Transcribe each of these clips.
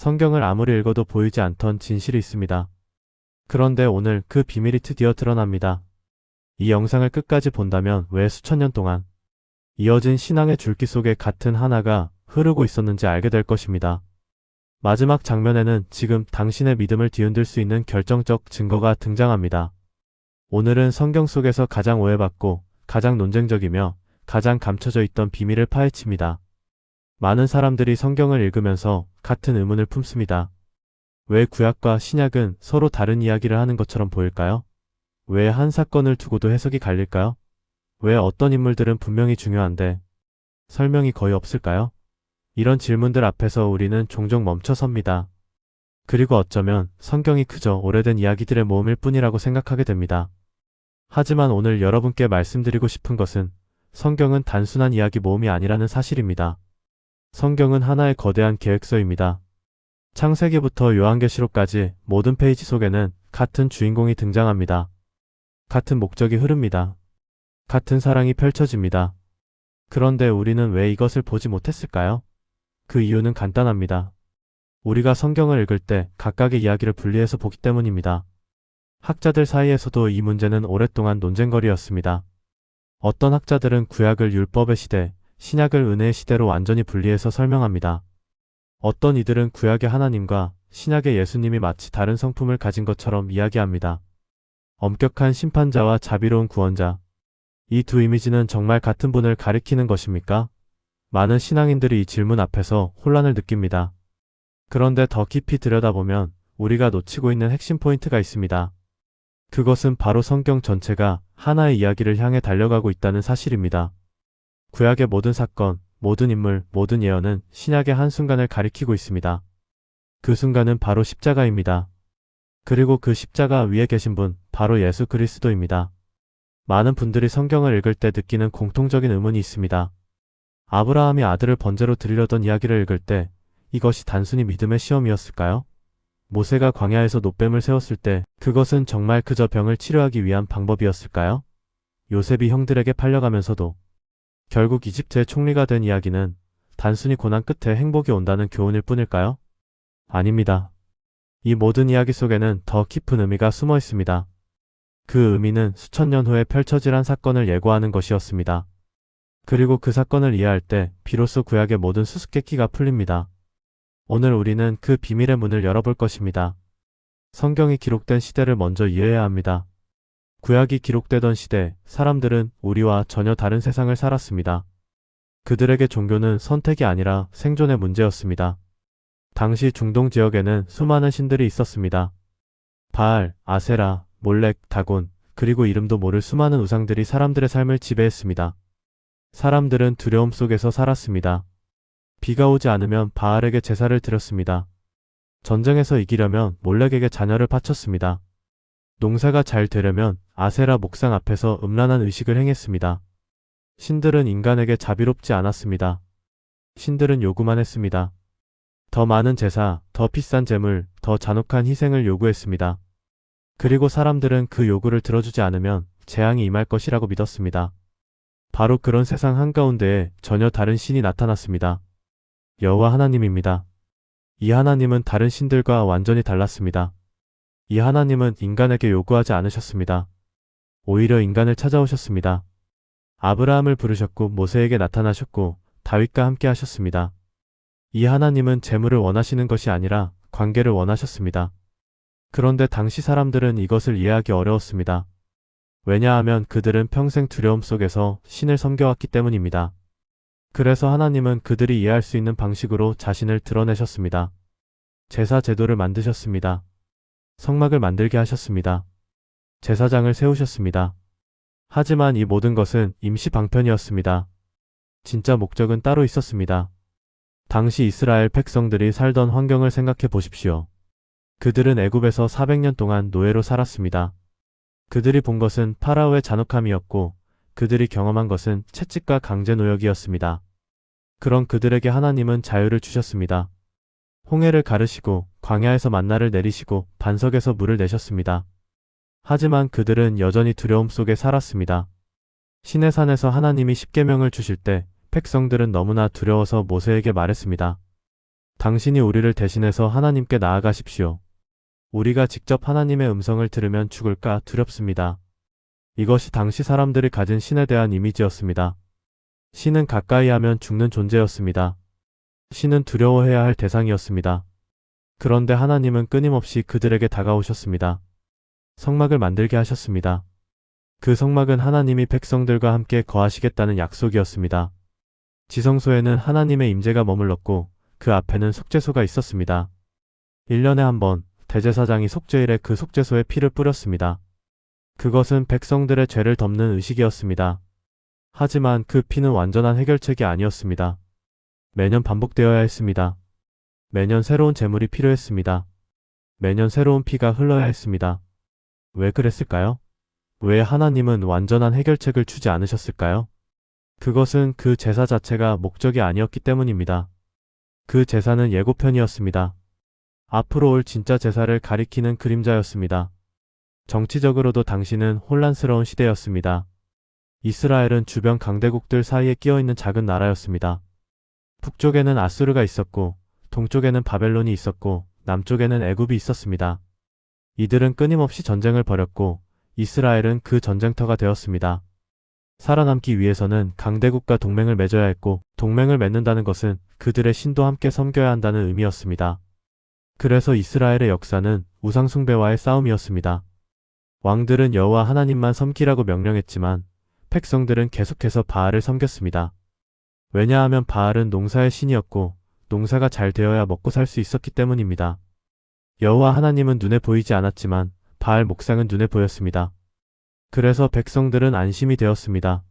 성경을 아무리 읽어도 보이지 않던 진실이 있습니다. 그런데 오늘 그 비밀이 드디어 드러납니다. 이 영상을 끝까지 본다면 왜 수천 년 동안 이어진 신앙의 줄기 속에 같은 하나가 흐르고 있었는지 알게 될 것입니다. 마지막 장면에는 지금 당신의 믿음을 뒤흔들 수 있는 결정적 증거가 등장합니다. 오늘은 성경 속에서 가장 오해받고 가장 논쟁적이며 가장 감춰져 있던 비밀을 파헤칩니다. 많은 사람들이 성경을 읽으면서 같은 의문을 품습니다. 왜 구약과 신약은 서로 다른 이야기를 하는 것처럼 보일까요? 왜 한 사건을 두고도 해석이 갈릴까요? 왜 어떤 인물들은 분명히 중요한데 설명이 거의 없을까요? 이런 질문들 앞에서 우리는 종종 멈춰섭니다. 그리고 어쩌면 성경이 그저 오래된 이야기들의 모음일 뿐이라고 생각하게 됩니다. 하지만 오늘 여러분께 말씀드리고 싶은 것은 성경은 단순한 이야기 모음이 아니라는 사실입니다. 성경은 하나의 거대한 계획서입니다. 창세기부터 요한계시록까지 모든 페이지 속에는 같은 주인공이 등장합니다. 같은 목적이 흐릅니다. 같은 사랑이 펼쳐집니다. 그런데 우리는 왜 이것을 보지 못했을까요? 그 이유는 간단합니다. 우리가 성경을 읽을 때 각각의 이야기를 분리해서 보기 때문입니다. 학자들 사이에서도 이 문제는 오랫동안 논쟁거리였습니다. 어떤 학자들은 구약을 율법의 시대, 신약을 은혜의 시대로 완전히 분리해서 설명합니다. 어떤 이들은 구약의 하나님과 신약의 예수님이 마치 다른 성품을 가진 것처럼 이야기합니다. 엄격한 심판자와 자비로운 구원자. 이 두 이미지는 정말 같은 분을 가리키는 것입니까? 많은 신앙인들이 이 질문 앞에서 혼란을 느낍니다. 그런데 더 깊이 들여다보면 우리가 놓치고 있는 핵심 포인트가 있습니다. 그것은 바로 성경 전체가 하나의 이야기를 향해 달려가고 있다는 사실입니다. 구약의 모든 사건, 모든 인물, 모든 예언은 신약의 한순간을 가리키고 있습니다. 그 순간은 바로 십자가입니다. 그리고 그 십자가 위에 계신 분, 바로 예수 그리스도입니다. 많은 분들이 성경을 읽을 때 느끼는 공통적인 의문이 있습니다. 아브라함이 아들을 번제로 드리려던 이야기를 읽을 때 이것이 단순히 믿음의 시험이었을까요? 모세가 광야에서 놋뱀을 세웠을 때 그것은 정말 그저 병을 치료하기 위한 방법이었을까요? 요셉이 형들에게 팔려가면서도 결국 이집트의 총리가 된 이야기는 단순히 고난 끝에 행복이 온다는 교훈일 뿐일까요? 아닙니다. 이 모든 이야기 속에는 더 깊은 의미가 숨어 있습니다. 그 의미는 수천 년 후에 펼쳐질 한 사건을 예고하는 것이었습니다. 그리고 그 사건을 이해할 때 비로소 구약의 모든 수수께끼가 풀립니다. 오늘 우리는 그 비밀의 문을 열어볼 것입니다. 성경이 기록된 시대를 먼저 이해해야 합니다. 구약이 기록되던 시대, 사람들은 우리와 전혀 다른 세상을 살았습니다. 그들에게 종교는 선택이 아니라 생존의 문제였습니다. 당시 중동 지역에는 수많은 신들이 있었습니다. 바알, 아세라, 몰렉, 다곤, 그리고 이름도 모를 수많은 우상들이 사람들의 삶을 지배했습니다. 사람들은 두려움 속에서 살았습니다. 비가 오지 않으면 바알에게 제사를 드렸습니다. 전쟁에서 이기려면 몰렉에게 자녀를 바쳤습니다. 농사가 잘 되려면 아세라 목상 앞에서 음란한 의식을 행했습니다. 신들은 인간에게 자비롭지 않았습니다. 신들은 요구만 했습니다. 더 많은 제사, 더 비싼 재물, 더 잔혹한 희생을 요구했습니다. 그리고 사람들은 그 요구를 들어주지 않으면 재앙이 임할 것이라고 믿었습니다. 바로 그런 세상 한가운데에 전혀 다른 신이 나타났습니다. 여호와 하나님입니다. 이 하나님은 다른 신들과 완전히 달랐습니다. 이 하나님은 인간에게 요구하지 않으셨습니다. 오히려 인간을 찾아오셨습니다. 아브라함을 부르셨고 모세에게 나타나셨고 다윗과 함께 하셨습니다. 이 하나님은 재물을 원하시는 것이 아니라 관계를 원하셨습니다. 그런데 당시 사람들은 이것을 이해하기 어려웠습니다. 왜냐하면 그들은 평생 두려움 속에서 신을 섬겨왔기 때문입니다. 그래서 하나님은 그들이 이해할 수 있는 방식으로 자신을 드러내셨습니다. 제사 제도를 만드셨습니다. 성막을 만들게 하셨습니다. 제사장을 세우셨습니다. 하지만 이 모든 것은 임시 방편이었습니다. 진짜 목적은 따로 있었습니다. 당시 이스라엘 백성들이 살던 환경을 생각해 보십시오. 그들은 애굽에서 400년 동안 노예로 살았습니다. 그들이 본 것은 파라오의 잔혹함이었고 그들이 경험한 것은 채찍과 강제 노역이었습니다. 그런 그들에게 하나님은 자유를 주셨습니다. 홍해를 가르시고 광야에서 만나를 내리시고 반석에서 물을 내셨습니다. 하지만 그들은 여전히 두려움 속에 살았습니다. 시내산에서 하나님이 십계명을 주실 때 백성들은 너무나 두려워서 모세에게 말했습니다. 당신이 우리를 대신해서 하나님께 나아가십시오. 우리가 직접 하나님의 음성을 들으면 죽을까 두렵습니다. 이것이 당시 사람들이 가진 신에 대한 이미지였습니다. 신은 가까이 하면 죽는 존재였습니다. 신은 두려워해야 할 대상이었습니다. 그런데 하나님은 끊임없이 그들에게 다가오셨습니다. 성막을 만들게 하셨습니다. 그 성막은 하나님이 백성들과 함께 거하시겠다는 약속이었습니다. 지성소에는 하나님의 임재가 머물렀고 그 앞에는 속죄소가 있었습니다. 1년에 한 번 대제사장이 속죄일에 그 속죄소에 피를 뿌렸습니다. 그것은 백성들의 죄를 덮는 의식이었습니다. 하지만 그 피는 완전한 해결책이 아니었습니다. 매년 반복되어야 했습니다. 매년 새로운 제물이 필요했습니다. 매년 새로운 피가 흘러야 했습니다. 왜 그랬을까요? 왜 하나님은 완전한 해결책을 주지 않으셨을까요? 그것은 그 제사 자체가 목적이 아니었기 때문입니다. 그 제사는 예고편이었습니다. 앞으로 올 진짜 제사를 가리키는 그림자였습니다. 정치적으로도 당시는 혼란스러운 시대였습니다. 이스라엘은 주변 강대국들 사이에 끼어있는 작은 나라였습니다. 북쪽에는 아수르가 있었고 동쪽에는 바벨론이 있었고 남쪽에는 애굽이 있었습니다. 이들은 끊임없이 전쟁을 벌였고 이스라엘은 그 전쟁터가 되었습니다. 살아남기 위해서는 강대국과 동맹을 맺어야 했고 동맹을 맺는다는 것은 그들의 신도 함께 섬겨야 한다는 의미였습니다. 그래서 이스라엘의 역사는 우상 숭배와의 싸움이었습니다. 왕들은 여호와 하나님만 섬기라고 명령했지만 백성들은 계속해서 바알을 섬겼습니다. 왜냐하면 바알은 농사의 신이었고 농사가 잘 되어야 먹고 살 수 있었기 때문입니다. 여호와 하나님은 눈에 보이지 않았지만 바알 목상은 눈에 보였습니다. 그래서 백성들은 안심이 되었습니다.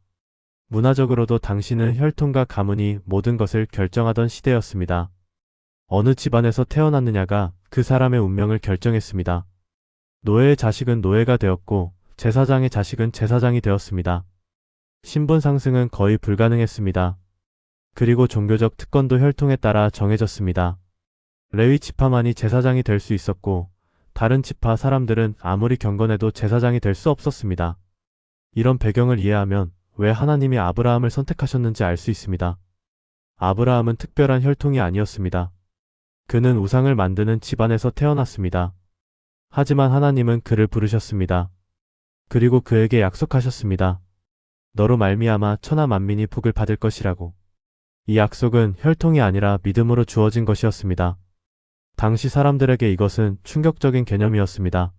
문화적으로도 당시는 혈통과 가문이 모든 것을 결정하던 시대였습니다. 어느 집안에서 태어났느냐가 그 사람의 운명을 결정했습니다. 노예의 자식은 노예가 되었고 제사장의 자식은 제사장이 되었습니다. 신분 상승은 거의 불가능했습니다. 그리고 종교적 특권도 혈통에 따라 정해졌습니다. 레위 지파만이 제사장이 될 수 있었고 다른 지파 사람들은 아무리 경건해도 제사장이 될 수 없었습니다. 이런 배경을 이해하면 왜 하나님이 아브라함을 선택하셨는지 알 수 있습니다. 아브라함은 특별한 혈통이 아니었습니다. 그는 우상을 만드는 집안에서 태어났습니다. 하지만 하나님은 그를 부르셨습니다. 그리고 그에게 약속하셨습니다. 너로 말미암아 천하 만민이 복을 받을 것이라고. 이 약속은 혈통이 아니라 믿음으로 주어진 것이었습니다. 당시 사람들에게 이것은 충격적인 개념이었습니다.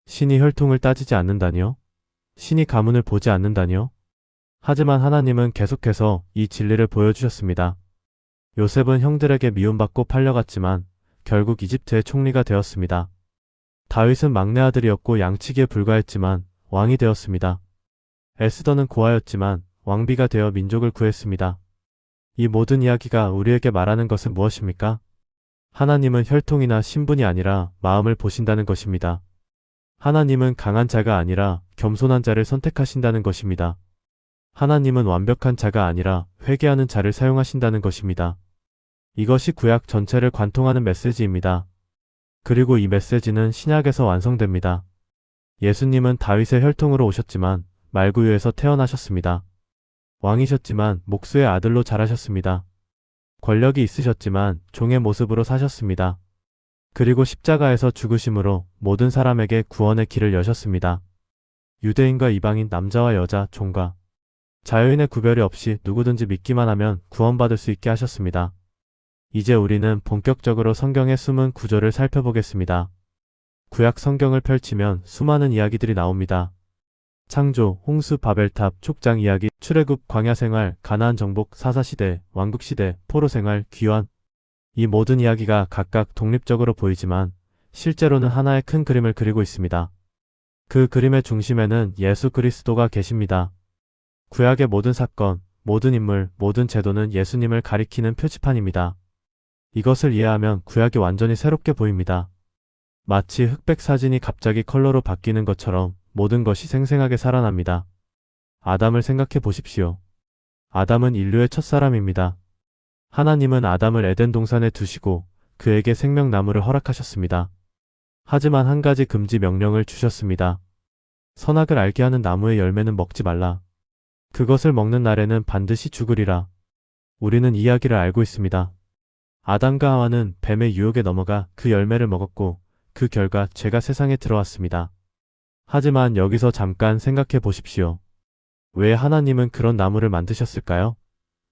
신이 혈통을 따지지 않는다니요? 신이 가문을 보지 않는다니요? 하지만 하나님은 계속해서 이 진리를 보여주셨습니다. 요셉은 형들에게 미움받고 팔려갔지만 결국 이집트의 총리가 되었습니다. 다윗은 막내 아들이었고 양치기에 불과했지만 왕이 되었습니다. 에스더는 고아였지만 왕비가 되어 민족을 구했습니다. 이 모든 이야기가 우리에게 말하는 것은 무엇입니까? 하나님은 혈통이나 신분이 아니라 마음을 보신다는 것입니다. 하나님은 강한 자가 아니라 겸손한 자를 선택하신다는 것입니다. 하나님은 완벽한 자가 아니라 회개하는 자를 사용하신다는 것입니다. 이것이 구약 전체를 관통하는 메시지입니다. 그리고 이 메시지는 신약에서 완성됩니다. 예수님은 다윗의 혈통으로 오셨지만 말구유에서 태어나셨습니다. 왕이셨지만 목수의 아들로 자라셨습니다. 권력이 있으셨지만 종의 모습으로 사셨습니다. 그리고 십자가에서 죽으심으로 모든 사람에게 구원의 길을 여셨습니다. 유대인과 이방인, 남자와 여자, 종과 자유인의 구별이 없이 누구든지 믿기만 하면 구원받을 수 있게 하셨습니다. 이제 우리는 본격적으로 성경의 숨은 구조를 살펴보겠습니다. 구약 성경을 펼치면 수많은 이야기들이 나옵니다. 창조, 홍수, 바벨탑, 족장 이야기, 출애굽, 광야생활, 가나안 정복, 사사시대, 왕국시대, 포로생활, 귀환. 이 모든 이야기가 각각 독립적으로 보이지만 실제로는 하나의 큰 그림을 그리고 있습니다. 그 그림의 중심에는 예수 그리스도가 계십니다. 구약의 모든 사건, 모든 인물, 모든 제도는 예수님을 가리키는 표지판입니다. 이것을 이해하면 구약이 완전히 새롭게 보입니다. 마치 흑백 사진이 갑자기 컬러로 바뀌는 것처럼 모든 것이 생생하게 살아납니다. 아담을 생각해 보십시오. 아담은 인류의 첫사람입니다. 하나님은 아담을 에덴 동산에 두시고 그에게 생명나무를 허락하셨습니다. 하지만 한 가지 금지 명령을 주셨습니다. 선악을 알게 하는 나무의 열매는 먹지 말라. 그것을 먹는 날에는 반드시 죽으리라. 우리는 이 이야기를 알고 있습니다. 아담과 하와는 뱀의 유혹에 넘어가 그 열매를 먹었고 그 결과 죄가 세상에 들어왔습니다. 하지만 여기서 잠깐 생각해 보십시오. 왜 하나님은 그런 나무를 만드셨을까요?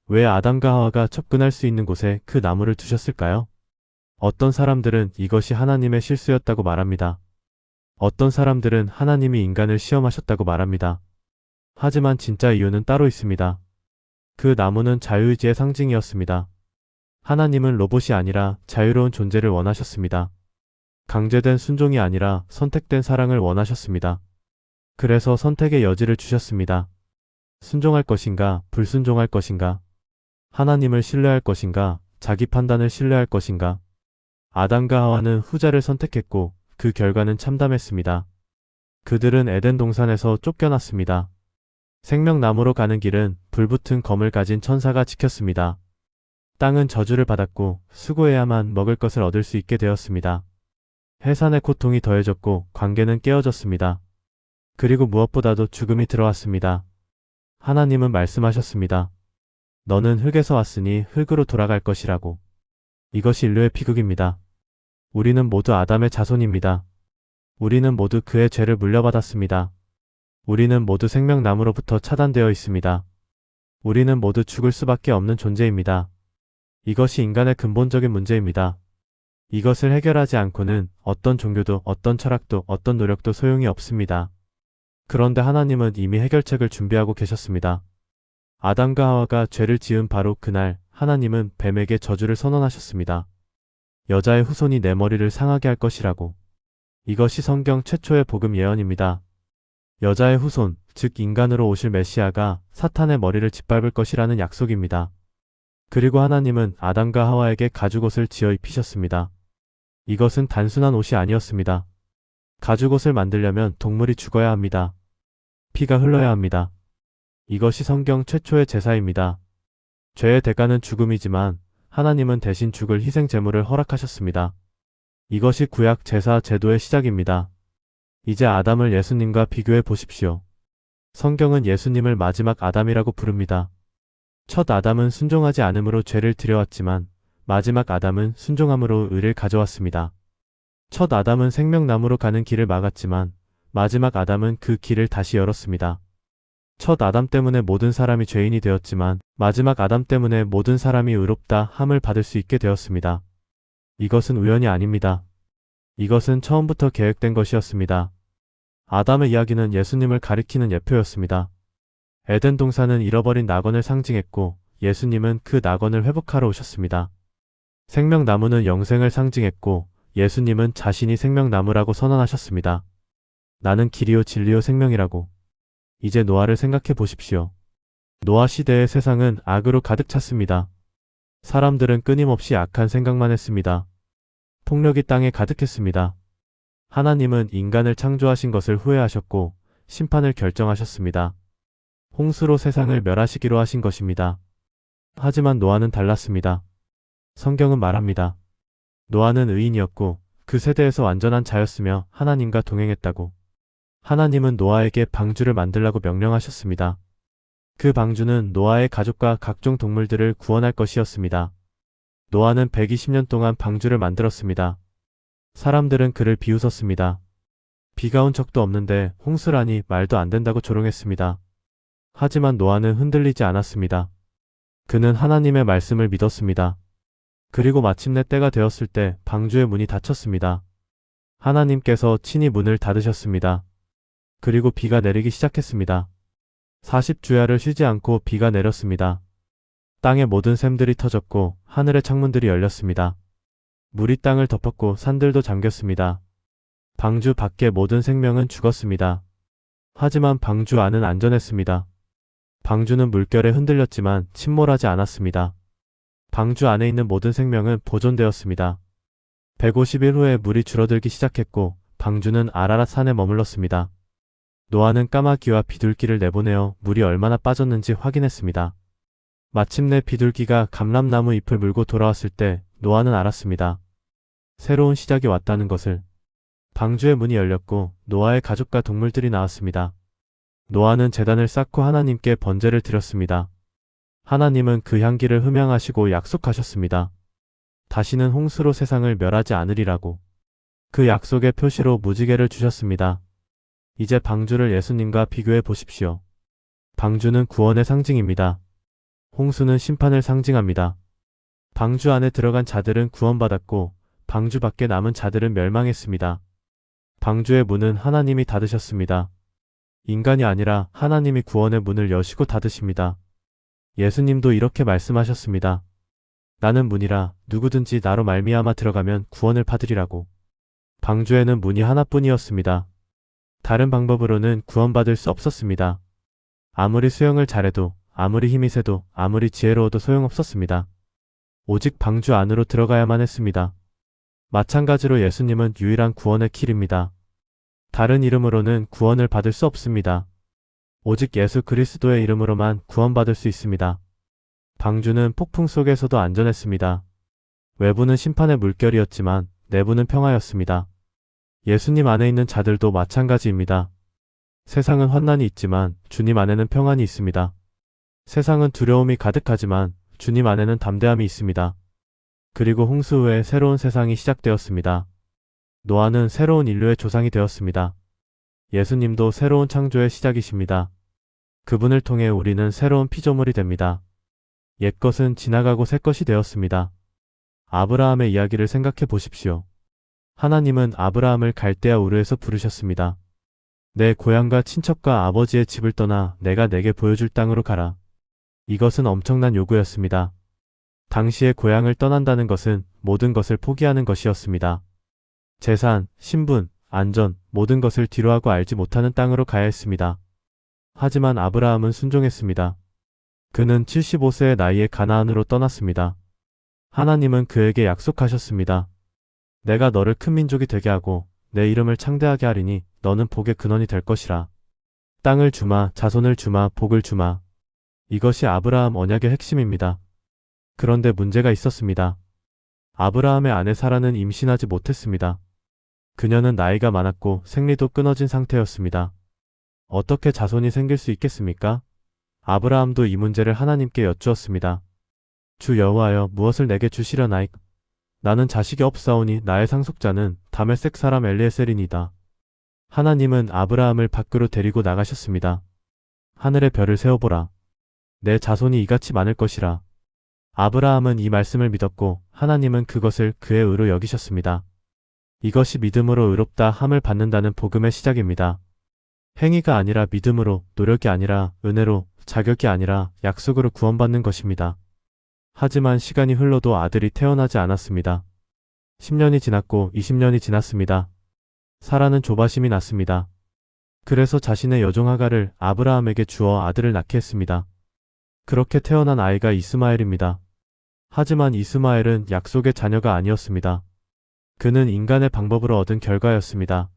왜 아담과 하와가 접근할 수 있는 곳에 그 나무를 두셨을까요? 어떤 사람들은 이것이 하나님의 실수였다고 말합니다. 어떤 사람들은 하나님이 인간을 시험하셨다고 말합니다. 하지만 진짜 이유는 따로 있습니다. 그 나무는 자유의지의 상징이었습니다. 하나님은 로봇이 아니라 자유로운 존재를 원하셨습니다. 강제된 순종이 아니라 선택된 사랑을 원하셨습니다. 그래서 선택의 여지를 주셨습니다. 순종할 것인가, 불순종할 것인가? 하나님을 신뢰할 것인가, 자기 판단을 신뢰할 것인가? 아담과 하와는 후자를 선택했고 그 결과는 참담했습니다. 그들은 에덴 동산에서 쫓겨났습니다. 생명나무로 가는 길은 불붙은 검을 가진 천사가 지켰습니다. 땅은 저주를 받았고 수고해야만 먹을 것을 얻을 수 있게 되었습니다. 해산의 고통이 더해졌고 관계는 깨어졌습니다. 그리고 무엇보다도 죽음이 들어왔습니다. 하나님은 말씀하셨습니다. 너는 흙에서 왔으니 흙으로 돌아갈 것이라고. 이것이 인류의 비극입니다. 우리는 모두 아담의 자손입니다. 우리는 모두 그의 죄를 물려받았습니다. 우리는 모두 생명나무로부터 차단되어 있습니다. 우리는 모두 죽을 수밖에 없는 존재입니다. 이것이 인간의 근본적인 문제입니다. 이것을 해결하지 않고는 어떤 종교도 어떤 철학도 어떤 노력도 소용이 없습니다. 그런데 하나님은 이미 해결책을 준비하고 계셨습니다. 아담과 하와가 죄를 지은 바로 그날 하나님은 뱀에게 저주를 선언하셨습니다. 여자의 후손이 내 머리를 상하게 할 것이라고. 이것이 성경 최초의 복음 예언입니다. 여자의 후손, 즉 인간으로 오실 메시아가 사탄의 머리를 짓밟을 것이라는 약속입니다. 그리고 하나님은 아담과 하와에게 가죽옷을 지어 입히셨습니다. 이것은 단순한 옷이 아니었습니다. 가죽옷을 만들려면 동물이 죽어야 합니다. 피가 흘러야 합니다. 이것이 성경 최초의 제사입니다. 죄의 대가는 죽음이지만 하나님은 대신 죽을 희생 제물을 허락하셨습니다. 이것이 구약 제사 제도의 시작입니다. 이제 아담을 예수님과 비교해 보십시오. 성경은 예수님을 마지막 아담이라고 부릅니다. 첫 아담은 순종하지 않음으로 죄를 들여왔지만 마지막 아담은 순종함으로 의를 가져왔습니다. 첫 아담은 생명나무로 가는 길을 막았지만 마지막 아담은 그 길을 다시 열었습니다. 첫 아담 때문에 모든 사람이 죄인이 되었지만 마지막 아담 때문에 모든 사람이 의롭다 함을 받을 수 있게 되었습니다. 이것은 우연이 아닙니다. 이것은 처음부터 계획된 것이었습니다. 아담의 이야기는 예수님을 가리키는 예표였습니다. 에덴 동산은 잃어버린 낙원을 상징했고 예수님은 그 낙원을 회복하러 오셨습니다. 생명나무는 영생을 상징했고 예수님은 자신이 생명나무라고 선언하셨습니다. 나는 길이요 진리요 생명이라고. 이제 노아를 생각해 보십시오. 노아 시대의 세상은 악으로 가득 찼습니다. 사람들은 끊임없이 악한 생각만 했습니다. 폭력이 땅에 가득했습니다. 하나님은 인간을 창조하신 것을 후회하셨고 심판을 결정하셨습니다. 홍수로 세상을 멸하시기로 하신 것입니다. 하지만 노아는 달랐습니다. 성경은 말합니다. 노아는 의인이었고 그 세대에서 완전한 자였으며 하나님과 동행했다고. 하나님은 노아에게 방주를 만들라고 명령하셨습니다. 그 방주는 노아의 가족과 각종 동물들을 구원할 것이었습니다. 노아는 120년 동안 방주를 만들었습니다. 사람들은 그를 비웃었습니다. 비가 온 적도 없는데 홍수라니 말도 안 된다고 조롱했습니다. 하지만 노아는 흔들리지 않았습니다. 그는 하나님의 말씀을 믿었습니다. 그리고 마침내 때가 되었을 때 방주의 문이 닫혔습니다. 하나님께서 친히 문을 닫으셨습니다. 그리고 비가 내리기 시작했습니다. 40주야를 쉬지 않고 비가 내렸습니다. 땅의 모든 샘들이 터졌고 하늘의 창문들이 열렸습니다. 물이 땅을 덮었고 산들도 잠겼습니다. 방주 밖의 모든 생명은 죽었습니다. 하지만 방주 안은 안전했습니다. 방주는 물결에 흔들렸지만 침몰하지 않았습니다. 방주 안에 있는 모든 생명은 보존되었습니다. 150일 후에 물이 줄어들기 시작했고 방주는 아라랏 산에 머물렀습니다. 노아는 까마귀와 비둘기를 내보내어 물이 얼마나 빠졌는지 확인했습니다. 마침내 비둘기가 감람나무 잎을 물고 돌아왔을 때 노아는 알았습니다. 새로운 시작이 왔다는 것을. 방주의 문이 열렸고 노아의 가족과 동물들이 나왔습니다. 노아는 제단을 쌓고 하나님께 번제를 드렸습니다. 하나님은 그 향기를 흠양하시고 약속하셨습니다. 다시는 홍수로 세상을 멸하지 않으리라고. 그 약속의 표시로 무지개를 주셨습니다. 이제 방주를 예수님과 비교해 보십시오. 방주는 구원의 상징입니다. 홍수는 심판을 상징합니다. 방주 안에 들어간 자들은 구원받았고 방주 밖에 남은 자들은 멸망했습니다. 방주의 문은 하나님이 닫으셨습니다. 인간이 아니라 하나님이 구원의 문을 여시고 닫으십니다. 예수님도 이렇게 말씀하셨습니다. 나는 문이라 누구든지 나로 말미암아 들어가면 구원을 받으리라고. 방주에는 문이 하나뿐이었습니다. 다른 방법으로는 구원받을 수 없었습니다. 아무리 수영을 잘해도, 아무리 힘이 세도, 아무리 지혜로워도 소용없었습니다. 오직 방주 안으로 들어가야만 했습니다. 마찬가지로 예수님은 유일한 구원의 길입니다. 다른 이름으로는 구원을 받을 수 없습니다. 오직 예수 그리스도의 이름으로만 구원받을 수 있습니다. 방주는 폭풍 속에서도 안전했습니다. 외부는 심판의 물결이었지만 내부는 평화였습니다. 예수님 안에 있는 자들도 마찬가지입니다. 세상은 환난이 있지만 주님 안에는 평안이 있습니다. 세상은 두려움이 가득하지만 주님 안에는 담대함이 있습니다. 그리고 홍수 후에 새로운 세상이 시작되었습니다. 노아는 새로운 인류의 조상이 되었습니다. 예수님도 새로운 창조의 시작이십니다. 그분을 통해 우리는 새로운 피조물이 됩니다. 옛것은 지나가고 새것이 되었습니다. 아브라함의 이야기를 생각해 보십시오. 하나님은 아브라함을 갈대아 우르에서 부르셨습니다. 내 고향과 친척과 아버지의 집을 떠나 내가 내게 보여줄 땅으로 가라. 이것은 엄청난 요구였습니다. 당시의 고향을 떠난다는 것은 모든 것을 포기하는 것이었습니다. 재산, 신분, 안전, 모든 것을 뒤로하고 알지 못하는 땅으로 가야 했습니다. 하지만 아브라함은 순종했습니다. 그는 75세의 나이에 가나안으로 떠났습니다. 하나님은 그에게 약속하셨습니다. 내가 너를 큰 민족이 되게 하고 내 이름을 창대하게 하리니 너는 복의 근원이 될 것이라. 땅을 주마, 자손을 주마, 복을 주마. 이것이 아브라함 언약의 핵심입니다. 그런데 문제가 있었습니다. 아브라함의 아내 사라는 임신하지 못했습니다. 그녀는 나이가 많았고 생리도 끊어진 상태였습니다. 어떻게 자손이 생길 수 있겠습니까? 아브라함도 이 문제를 하나님께 여쭈었습니다. 주 여호와여, 무엇을 내게 주시려나이까? 나는 자식이 없사오니 나의 상속자는 다메섹 사람 엘리에셀이니이다. 하나님은 아브라함을 밖으로 데리고 나가셨습니다. 하늘의 별을 세어보라. 내 자손이 이같이 많을 것이라. 아브라함은 이 말씀을 믿었고 하나님은 그것을 그의 의로 여기셨습니다. 이것이 믿음으로 의롭다 함을 받는다는 복음의 시작입니다. 행위가 아니라 믿음으로, 노력이 아니라 은혜로, 자격이 아니라 약속으로 구원받는 것입니다. 하지만 시간이 흘러도 아들이 태어나지 않았습니다. 10년이 지났고 20년이 지났습니다. 사라는 조바심이 났습니다. 그래서 자신의 여종 하가를 아브라함에게 주어 아들을 낳게 했습니다. 그렇게 태어난 아이가 이스마엘입니다. 하지만 이스마엘은 약속의 자녀가 아니었습니다. 그는 인간의 방법으로 얻은 결과였습니다.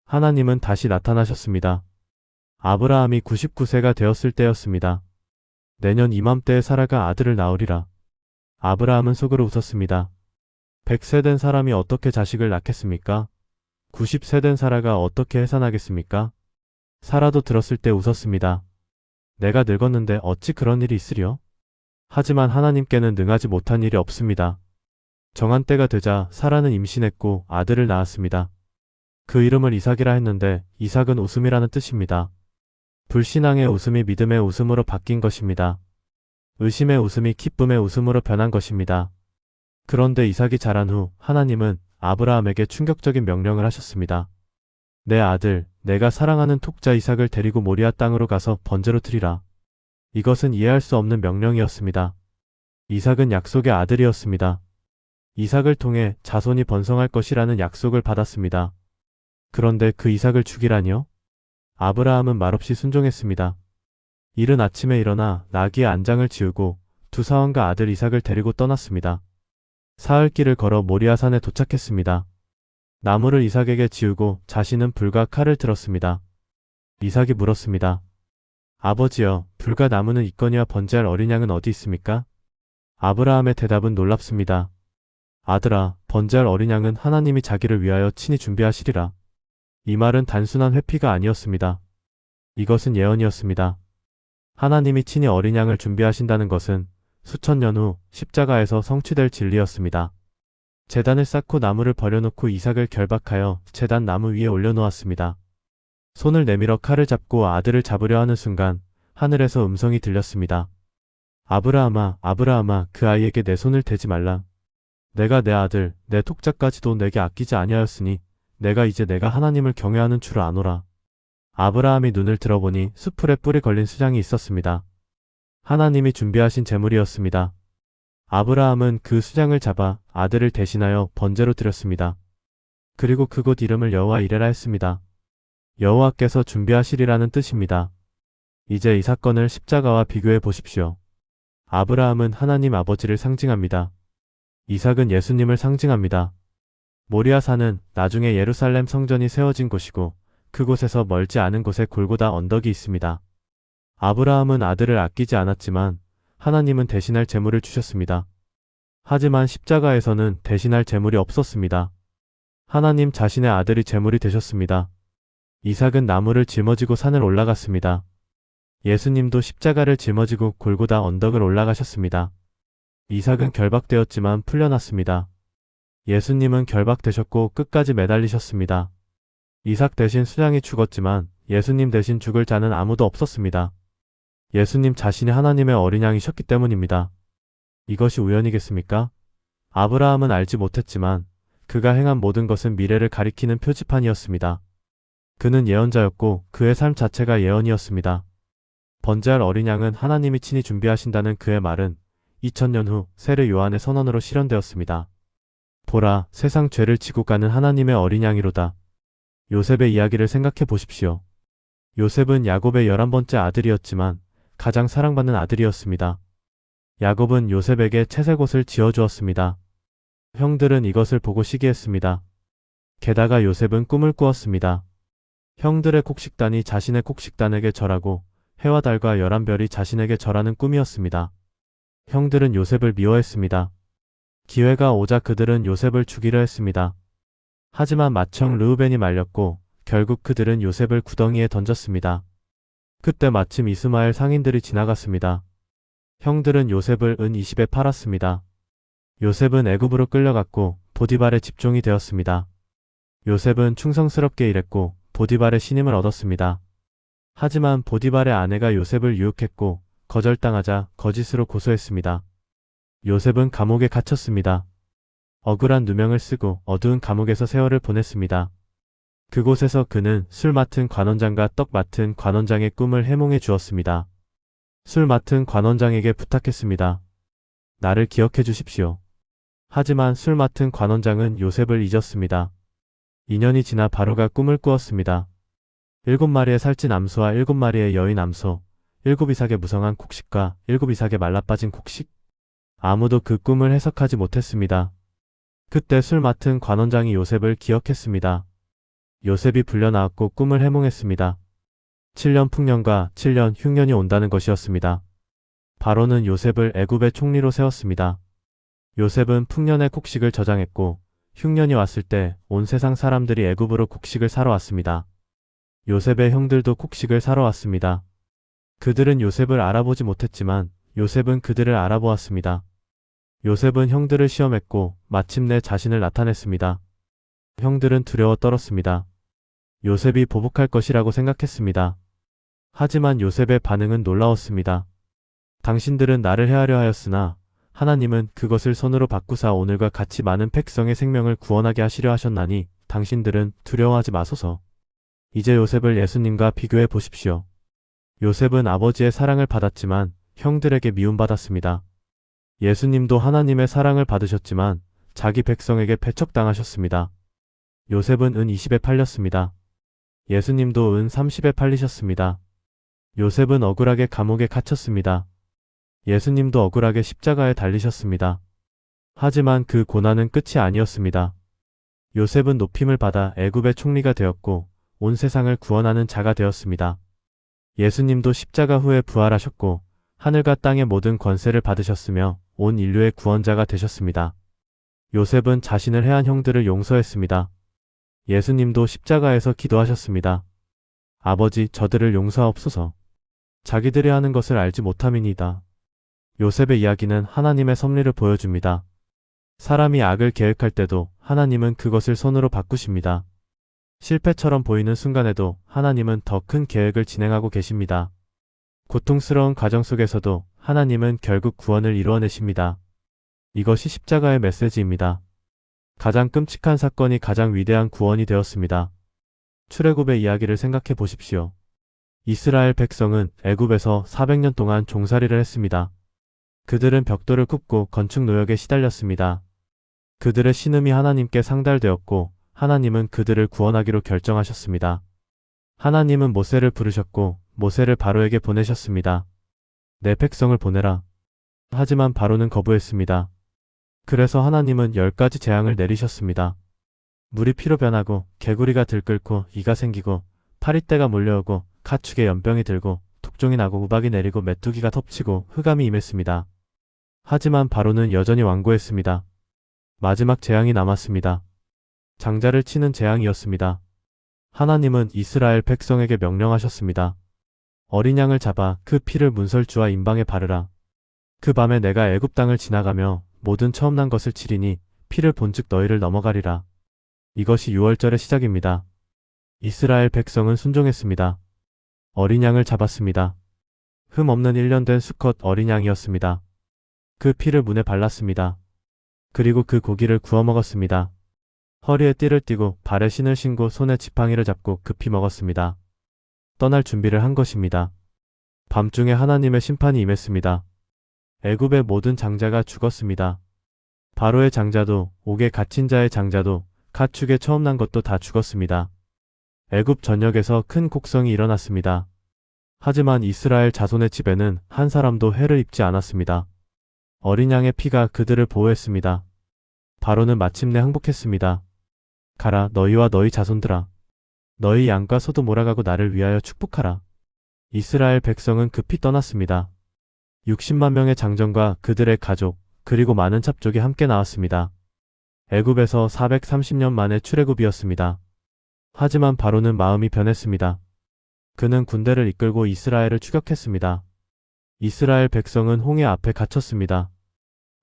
하나님은 다시 나타나셨습니다. 아브라함이 99세가 되었을 때였습니다. 내년 이맘때에 사라가 아들을 낳으리라. 아브라함은 속으로 웃었습니다. 100세 된 사람이 어떻게 자식을 낳겠습니까? 90세 된 사라가 어떻게 해산하겠습니까? 사라도 들었을 때 웃었습니다. 내가 늙었는데 어찌 그런 일이 있으리요? 하지만 하나님께는 능하지 못한 일이 없습니다. 정한 때가 되자 사라는 임신했고 아들을 낳았습니다. 그 이름을 이삭이라 했는데 이삭은 웃음이라는 뜻입니다. 불신앙의 웃음이 믿음의 웃음으로 바뀐 것입니다. 의심의 웃음이 기쁨의 웃음으로 변한 것입니다. 그런데 이삭이 자란 후 하나님은 아브라함에게 충격적인 명령을 하셨습니다. 내 아들, 내가 사랑하는 톡자 이삭을 데리고 모리아 땅으로 가서 번제로 드리라. 이것은 이해할 수 없는 명령이었습니다. 이삭은 약속의 아들이었습니다. 이삭을 통해 자손이 번성할 것이라는 약속을 받았습니다. 그런데 그 이삭을 죽이라니요? 아브라함은 말없이 순종했습니다. 이른 아침에 일어나 나귀의 안장을 지우고 두 사원과 아들 이삭을 데리고 떠났습니다. 사흘길을 걸어 모리아산에 도착했습니다. 나무를 이삭에게 지우고 자신은 불과 칼을 들었습니다. 이삭이 물었습니다. 아버지여, 불과 나무는 있거니와 번제할 어린 양은 어디 있습니까? 아브라함의 대답은 놀랍습니다. 아들아, 번제할 어린 양은 하나님이 자기를 위하여 친히 준비하시리라. 이 말은 단순한 회피가 아니었습니다. 이것은 예언이었습니다. 하나님이 친히 어린 양을 준비하신다는 것은 수천 년 후 십자가에서 성취될 진리였습니다. 제단을 쌓고 나무를 버려놓고 이삭을 결박하여 제단 나무 위에 올려놓았습니다. 손을 내밀어 칼을 잡고 아들을 잡으려 하는 순간 하늘에서 음성이 들렸습니다. 아브라함아, 아브라함아, 그 아이에게 내 손을 대지 말라. 내가 내 아들, 내 톡자까지도 내게 아끼지 아니하였으니 내가 이제 내가 하나님을 경외하는 줄을 아노라. 아브라함이 눈을 들어보니 수풀에 뿔이 걸린 수장이 있었습니다. 하나님이 준비하신 제물이었습니다. 아브라함은 그 수장을 잡아 아들을 대신하여 번제로 드렸습니다. 그리고 그곳 이름을 여호와 이레라 했습니다. 여호와께서 준비하시리라는 뜻입니다. 이제 이 사건을 십자가와 비교해 보십시오. 아브라함은 하나님 아버지를 상징합니다. 이삭은 예수님을 상징합니다. 모리아산은 나중에 예루살렘 성전이 세워진 곳이고 그곳에서 멀지 않은 곳에 골고다 언덕이 있습니다. 아브라함은 아들을 아끼지 않았지만 하나님은 대신할 제물을 주셨습니다. 하지만 십자가에서는 대신할 제물이 없었습니다. 하나님 자신의 아들이 제물이 되셨습니다. 이삭은 나무를 짊어지고 산을 올라갔습니다. 예수님도 십자가를 짊어지고 골고다 언덕을 올라가셨습니다. 이삭은 결박되었지만 풀려났습니다. 예수님은 결박되셨고 끝까지 매달리셨습니다. 이삭 대신 수장이 죽었지만 예수님 대신 죽을 자는 아무도 없었습니다. 예수님 자신이 하나님의 어린 양이셨기 때문입니다. 이것이 우연이겠습니까? 아브라함은 알지 못했지만 그가 행한 모든 것은 미래를 가리키는 표지판이었습니다. 그는 예언자였고 그의 삶 자체가 예언이었습니다. 번제할 어린 양은 하나님이 친히 준비하신다는 그의 말은 2000년 후 세례 요한의 선언으로 실현되었습니다. 보라, 세상 죄를 지고 가는 하나님의 어린 양이로다. 요셉의 이야기를 생각해 보십시오. 요셉은 야곱의 11번째 아들이었지만 가장 사랑받는 아들이었습니다. 야곱은 요셉에게 채색옷을 지어주었습니다. 형들은 이것을 보고 시기했습니다. 게다가 요셉은 꿈을 꾸었습니다. 형들의 곡식단이 자신의 곡식단에게 절하고 해와 달과 11별이 자신에게 절하는 꿈이었습니다. 형들은 요셉을 미워했습니다. 기회가 오자 그들은 요셉을 죽이려 했습니다. 하지만 맏형 르우벤이 말렸고 결국 그들은 요셉을 구덩이에 던졌습니다. 그때 마침 이스마엘 상인들이 지나갔습니다. 형들은 요셉을 은 20에 팔았습니다. 요셉은 애굽으로 끌려갔고 보디발의 집종이 되었습니다. 요셉은 충성스럽게 일했고 보디발의 신임을 얻었습니다. 하지만 보디발의 아내가 요셉을 유혹했고 거절당하자 거짓으로 고소했습니다. 요셉은 감옥에 갇혔습니다. 억울한 누명을 쓰고 어두운 감옥에서 세월을 보냈습니다. 그곳에서 그는 술 맡은 관원장과 떡 맡은 관원장의 꿈을 해몽해 주었습니다. 술 맡은 관원장에게 부탁했습니다. 나를 기억해 주십시오. 하지만 술 맡은 관원장은 요셉을 잊었습니다. 2년이 지나 바로가 꿈을 꾸었습니다. 7마리의 살찐 암소와 7마리의 여인 암소, 7이삭의 무성한 곡식과 7이삭의 말라빠진 곡식? 아무도 그 꿈을 해석하지 못했습니다. 그때 술 맡은 관원장이 요셉을 기억했습니다. 요셉이 불려나왔고 꿈을 해몽했습니다. 7년 풍년과 7년 흉년이 온다는 것이었습니다. 바로는 요셉을 애굽의 총리로 세웠습니다. 요셉은 풍년의 곡식을 저장했고 흉년이 왔을 때 온 세상 사람들이 애굽으로 곡식을 사러 왔습니다. 요셉의 형들도 곡식을 사러 왔습니다. 그들은 요셉을 알아보지 못했지만 요셉은 그들을 알아보았습니다. 요셉은 형들을 시험했고 마침내 자신을 나타냈습니다. 형들은 두려워 떨었습니다. 요셉이 보복할 것이라고 생각했습니다. 하지만 요셉의 반응은 놀라웠습니다. 당신들은 나를 해하려 하였으나 하나님은 그것을 선으로 바꾸사 오늘과 같이 많은 백성의 생명을 구원하게 하시려 하셨나니 당신들은 두려워하지 마소서. 이제 요셉을 예수님과 비교해 보십시오. 요셉은 아버지의 사랑을 받았지만 형들에게 미움받았습니다. 예수님도 하나님의 사랑을 받으셨지만 자기 백성에게 배척당하셨습니다. 요셉은 은 20에 팔렸습니다. 예수님도 은 30에 팔리셨습니다. 요셉은 억울하게 감옥에 갇혔습니다. 예수님도 억울하게 십자가에 달리셨습니다. 하지만 그 고난은 끝이 아니었습니다. 요셉은 높임을 받아 애굽의 총리가 되었고 온 세상을 구원하는 자가 되었습니다. 예수님도 십자가 후에 부활하셨고 하늘과 땅의 모든 권세를 받으셨으며 온 인류의 구원자가 되셨습니다. 요셉은 자신을 해한 형들을 용서했습니다. 예수님도 십자가에서 기도하셨습니다. 아버지, 저들을 용서하옵소서. 자기들이 하는 것을 알지 못함이니이다. 요셉의 이야기는 하나님의 섭리를 보여줍니다. 사람이 악을 계획할 때도 하나님은 그것을 선으로 바꾸십니다. 실패처럼 보이는 순간에도 하나님은 더 큰 계획을 진행하고 계십니다. 고통스러운 과정 속에서도 하나님은 결국 구원을 이루어내십니다. 이것이 십자가의 메시지입니다. 가장 끔찍한 사건이 가장 위대한 구원이 되었습니다. 출애굽의 이야기를 생각해 보십시오. 이스라엘 백성은 애굽에서 400년 동안 종살이를 했습니다. 그들은 벽돌을 굽고 건축 노역에 시달렸습니다. 그들의 신음이 하나님께 상달되었고 하나님은 그들을 구원하기로 결정하셨습니다. 하나님은 모세를 부르셨고 모세를 바로에게 보내셨습니다. 내 백성을 보내라. 하지만 바로는 거부했습니다. 그래서 하나님은 10가지 재앙을 내리셨습니다. 물이 피로 변하고 개구리가 들끓고 이가 생기고 파리떼가 몰려오고 가축에 연병이 들고 독종이 나고 우박이 내리고 메뚜기가 덮치고 흑암이 임했습니다. 하지만 바로는 여전히 완고했습니다. 마지막 재앙이 남았습니다. 장자를 치는 재앙이었습니다. 하나님은 이스라엘 백성에게 명령하셨습니다. 어린 양을 잡아 그 피를 문설주와 임방에 바르라. 그 밤에 내가 애굽 땅을 지나가며 모든 처음 난 것을 치리니 피를 본즉 너희를 넘어가리라. 이것이 유월절의 시작입니다. 이스라엘 백성은 순종했습니다. 어린 양을 잡았습니다. 흠 없는 1년 된 수컷 어린 양이었습니다. 그 피를 문에 발랐습니다. 그리고 그 고기를 구워 먹었습니다. 허리에 띠를 띠고 발에 신을 신고 손에 지팡이를 잡고 급히 먹었습니다. 떠날 준비를 한 것입니다. 밤중에 하나님의 심판이 임했습니다. 애굽의 모든 장자가 죽었습니다. 바로의 장자도 옥에 갇힌 자의 장자도 가축에 처음 난 것도 다 죽었습니다. 애굽 전역에서 큰 곡성이 일어났습니다. 하지만 이스라엘 자손의 집에는 한 사람도 해를 입지 않았습니다. 어린 양의 피가 그들을 보호했습니다. 바로는 마침내 항복했습니다. 가라 너희와 너희 자손들아. 너희 양과 소도 몰아가고 나를 위하여 축복하라. 이스라엘 백성은 급히 떠났습니다. 60만 명의 장정과 그들의 가족 그리고 많은 잡족이 함께 나왔습니다. 애굽에서 430년 만에 출애굽이었습니다. 하지만 바로는 마음이 변했습니다. 그는 군대를 이끌고 이스라엘을 추격했습니다. 이스라엘 백성은 홍해 앞에 갇혔습니다.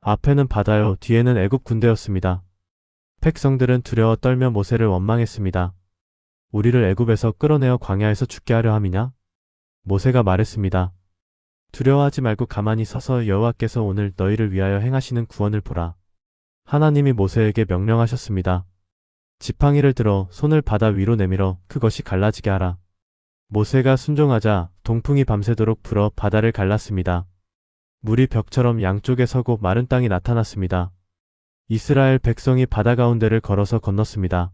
앞에는 바다요 뒤에는 애굽 군대였습니다. 백성들은 두려워 떨며 모세를 원망했습니다. 우리를 애굽에서 끌어내어 광야에서 죽게 하려 함이냐? 모세가 말했습니다. 두려워하지 말고 가만히 서서 여호와께서 오늘 너희를 위하여 행하시는 구원을 보라. 하나님이 모세에게 명령하셨습니다. 지팡이를 들어 손을 바다 위로 내밀어 그것이 갈라지게 하라. 모세가 순종하자 동풍이 밤새도록 불어 바다를 갈랐습니다. 물이 벽처럼 양쪽에 서고 마른 땅이 나타났습니다. 이스라엘 백성이 바다 가운데를 걸어서 건넜습니다.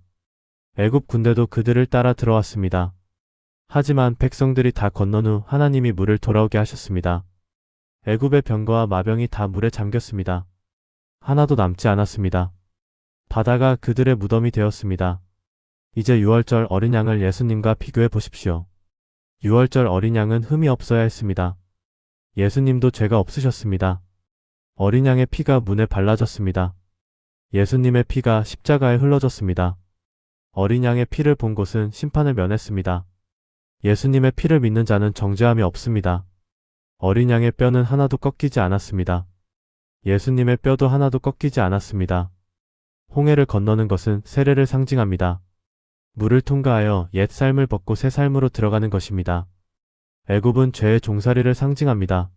애굽 군대도 그들을 따라 들어왔습니다. 하지만 백성들이 다 건넌 후 하나님이 물을 돌아오게 하셨습니다. 애굽의 병거와 마병이 다 물에 잠겼습니다. 하나도 남지 않았습니다. 바다가 그들의 무덤이 되었습니다. 이제 유월절 어린 양을 예수님과 비교해 보십시오. 유월절 어린 양은 흠이 없어야 했습니다. 예수님도 죄가 없으셨습니다. 어린 양의 피가 문에 발라졌습니다. 예수님의 피가 십자가에 흘러졌습니다. 어린 양의 피를 본 곳은 심판을 면했습니다. 예수님의 피를 믿는 자는 정죄함이 없습니다. 어린 양의 뼈는 하나도 꺾이지 않았습니다. 예수님의 뼈도 하나도 꺾이지 않았습니다. 홍해를 건너는 것은 세례를 상징합니다. 물을 통과하여 옛 삶을 벗고 새 삶으로 들어가는 것입니다. 애굽은 죄의 종살이를 상징합니다.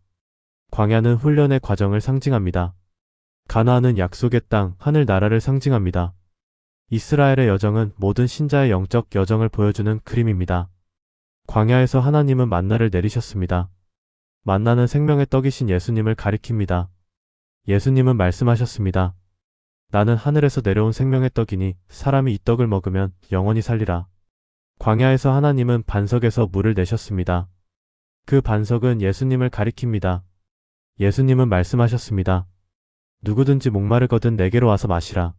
광야는 훈련의 과정을 상징합니다. 가나안은 약속의 땅, 하늘 나라를 상징합니다. 이스라엘의 여정은 모든 신자의 영적 여정을 보여주는 그림입니다. 광야에서 하나님은 만나를 내리셨습니다. 만나는 생명의 떡이신 예수님을 가리킵니다. 예수님은 말씀하셨습니다. 나는 하늘에서 내려온 생명의 떡이니 사람이 이 떡을 먹으면 영원히 살리라. 광야에서 하나님은 반석에서 물을 내셨습니다. 그 반석은 예수님을 가리킵니다. 예수님은 말씀하셨습니다. 누구든지 목마르거든 내게로 와서 마시라.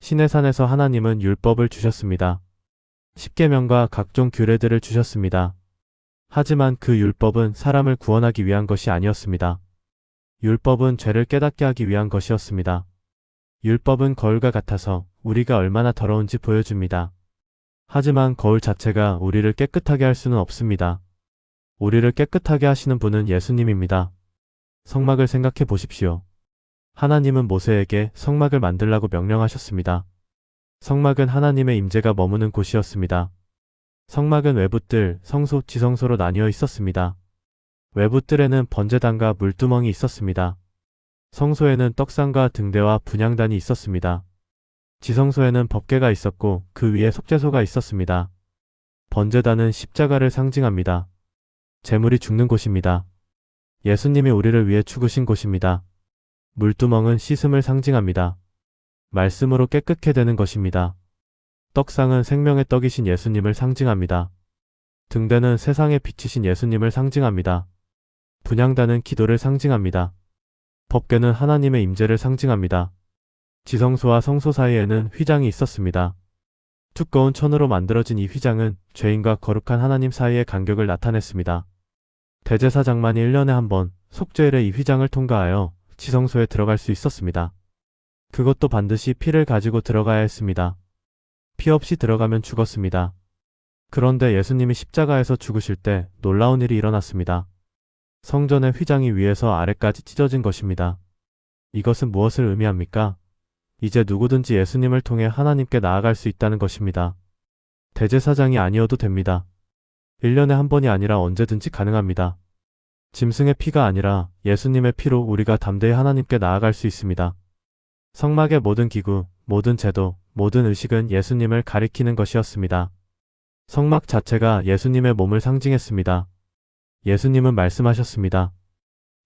시내산에서 하나님은 율법을 주셨습니다. 십계명과 각종 규례들을 주셨습니다. 하지만 그 율법은 사람을 구원하기 위한 것이 아니었습니다. 율법은 죄를 깨닫게 하기 위한 것이었습니다. 율법은 거울과 같아서 우리가 얼마나 더러운지 보여줍니다. 하지만 거울 자체가 우리를 깨끗하게 할 수는 없습니다. 우리를 깨끗하게 하시는 분은 예수님입니다. 성막을 생각해 보십시오. 하나님은 모세에게 성막을 만들라고 명령하셨습니다. 성막은 하나님의 임재가 머무는 곳이었습니다. 성막은 외부뜰, 성소, 지성소로 나뉘어 있었습니다. 외부뜰에는 번제단과 물두멍이 있었습니다. 성소에는 떡상과 등대와 분향단이 있었습니다. 지성소에는 법궤가 있었고 그 위에 속죄소가 있었습니다. 번제단은 십자가를 상징합니다. 제물이 죽는 곳입니다. 예수님이 우리를 위해 죽으신 곳입니다. 물두멍은 씻음을 상징합니다. 말씀으로 깨끗게 되는 것입니다. 떡상은 생명의 떡이신 예수님을 상징합니다. 등대는 세상에 비치신 예수님을 상징합니다. 분향단은 기도를 상징합니다. 법궤는 하나님의 임재를 상징합니다. 지성소와 성소 사이에는 휘장이 있었습니다. 두꺼운 천으로 만들어진 이 휘장은 죄인과 거룩한 하나님 사이의 간격을 나타냈습니다. 대제사장만이 1년에 한 번 속죄일에 이 휘장을 통과하여 지성소에 들어갈 수 있었습니다. 그것도 반드시 피를 가지고 들어가야 했습니다. 피 없이 들어가면 죽었습니다. 그런데 예수님이 십자가에서 죽으실 때 놀라운 일이 일어났습니다. 성전의 휘장이 위에서 아래까지 찢어진 것입니다. 이것은 무엇을 의미합니까? 이제 누구든지 예수님을 통해 하나님께 나아갈 수 있다는 것입니다. 대제사장이 아니어도 됩니다. 1년에 한 번이 아니라 언제든지 가능합니다. 짐승의 피가 아니라 예수님의 피로 우리가 담대히 하나님께 나아갈 수 있습니다. 성막의 모든 기구, 모든 제도, 모든 의식은 예수님을 가리키는 것이었습니다. 성막 자체가 예수님의 몸을 상징했습니다. 예수님은 말씀하셨습니다.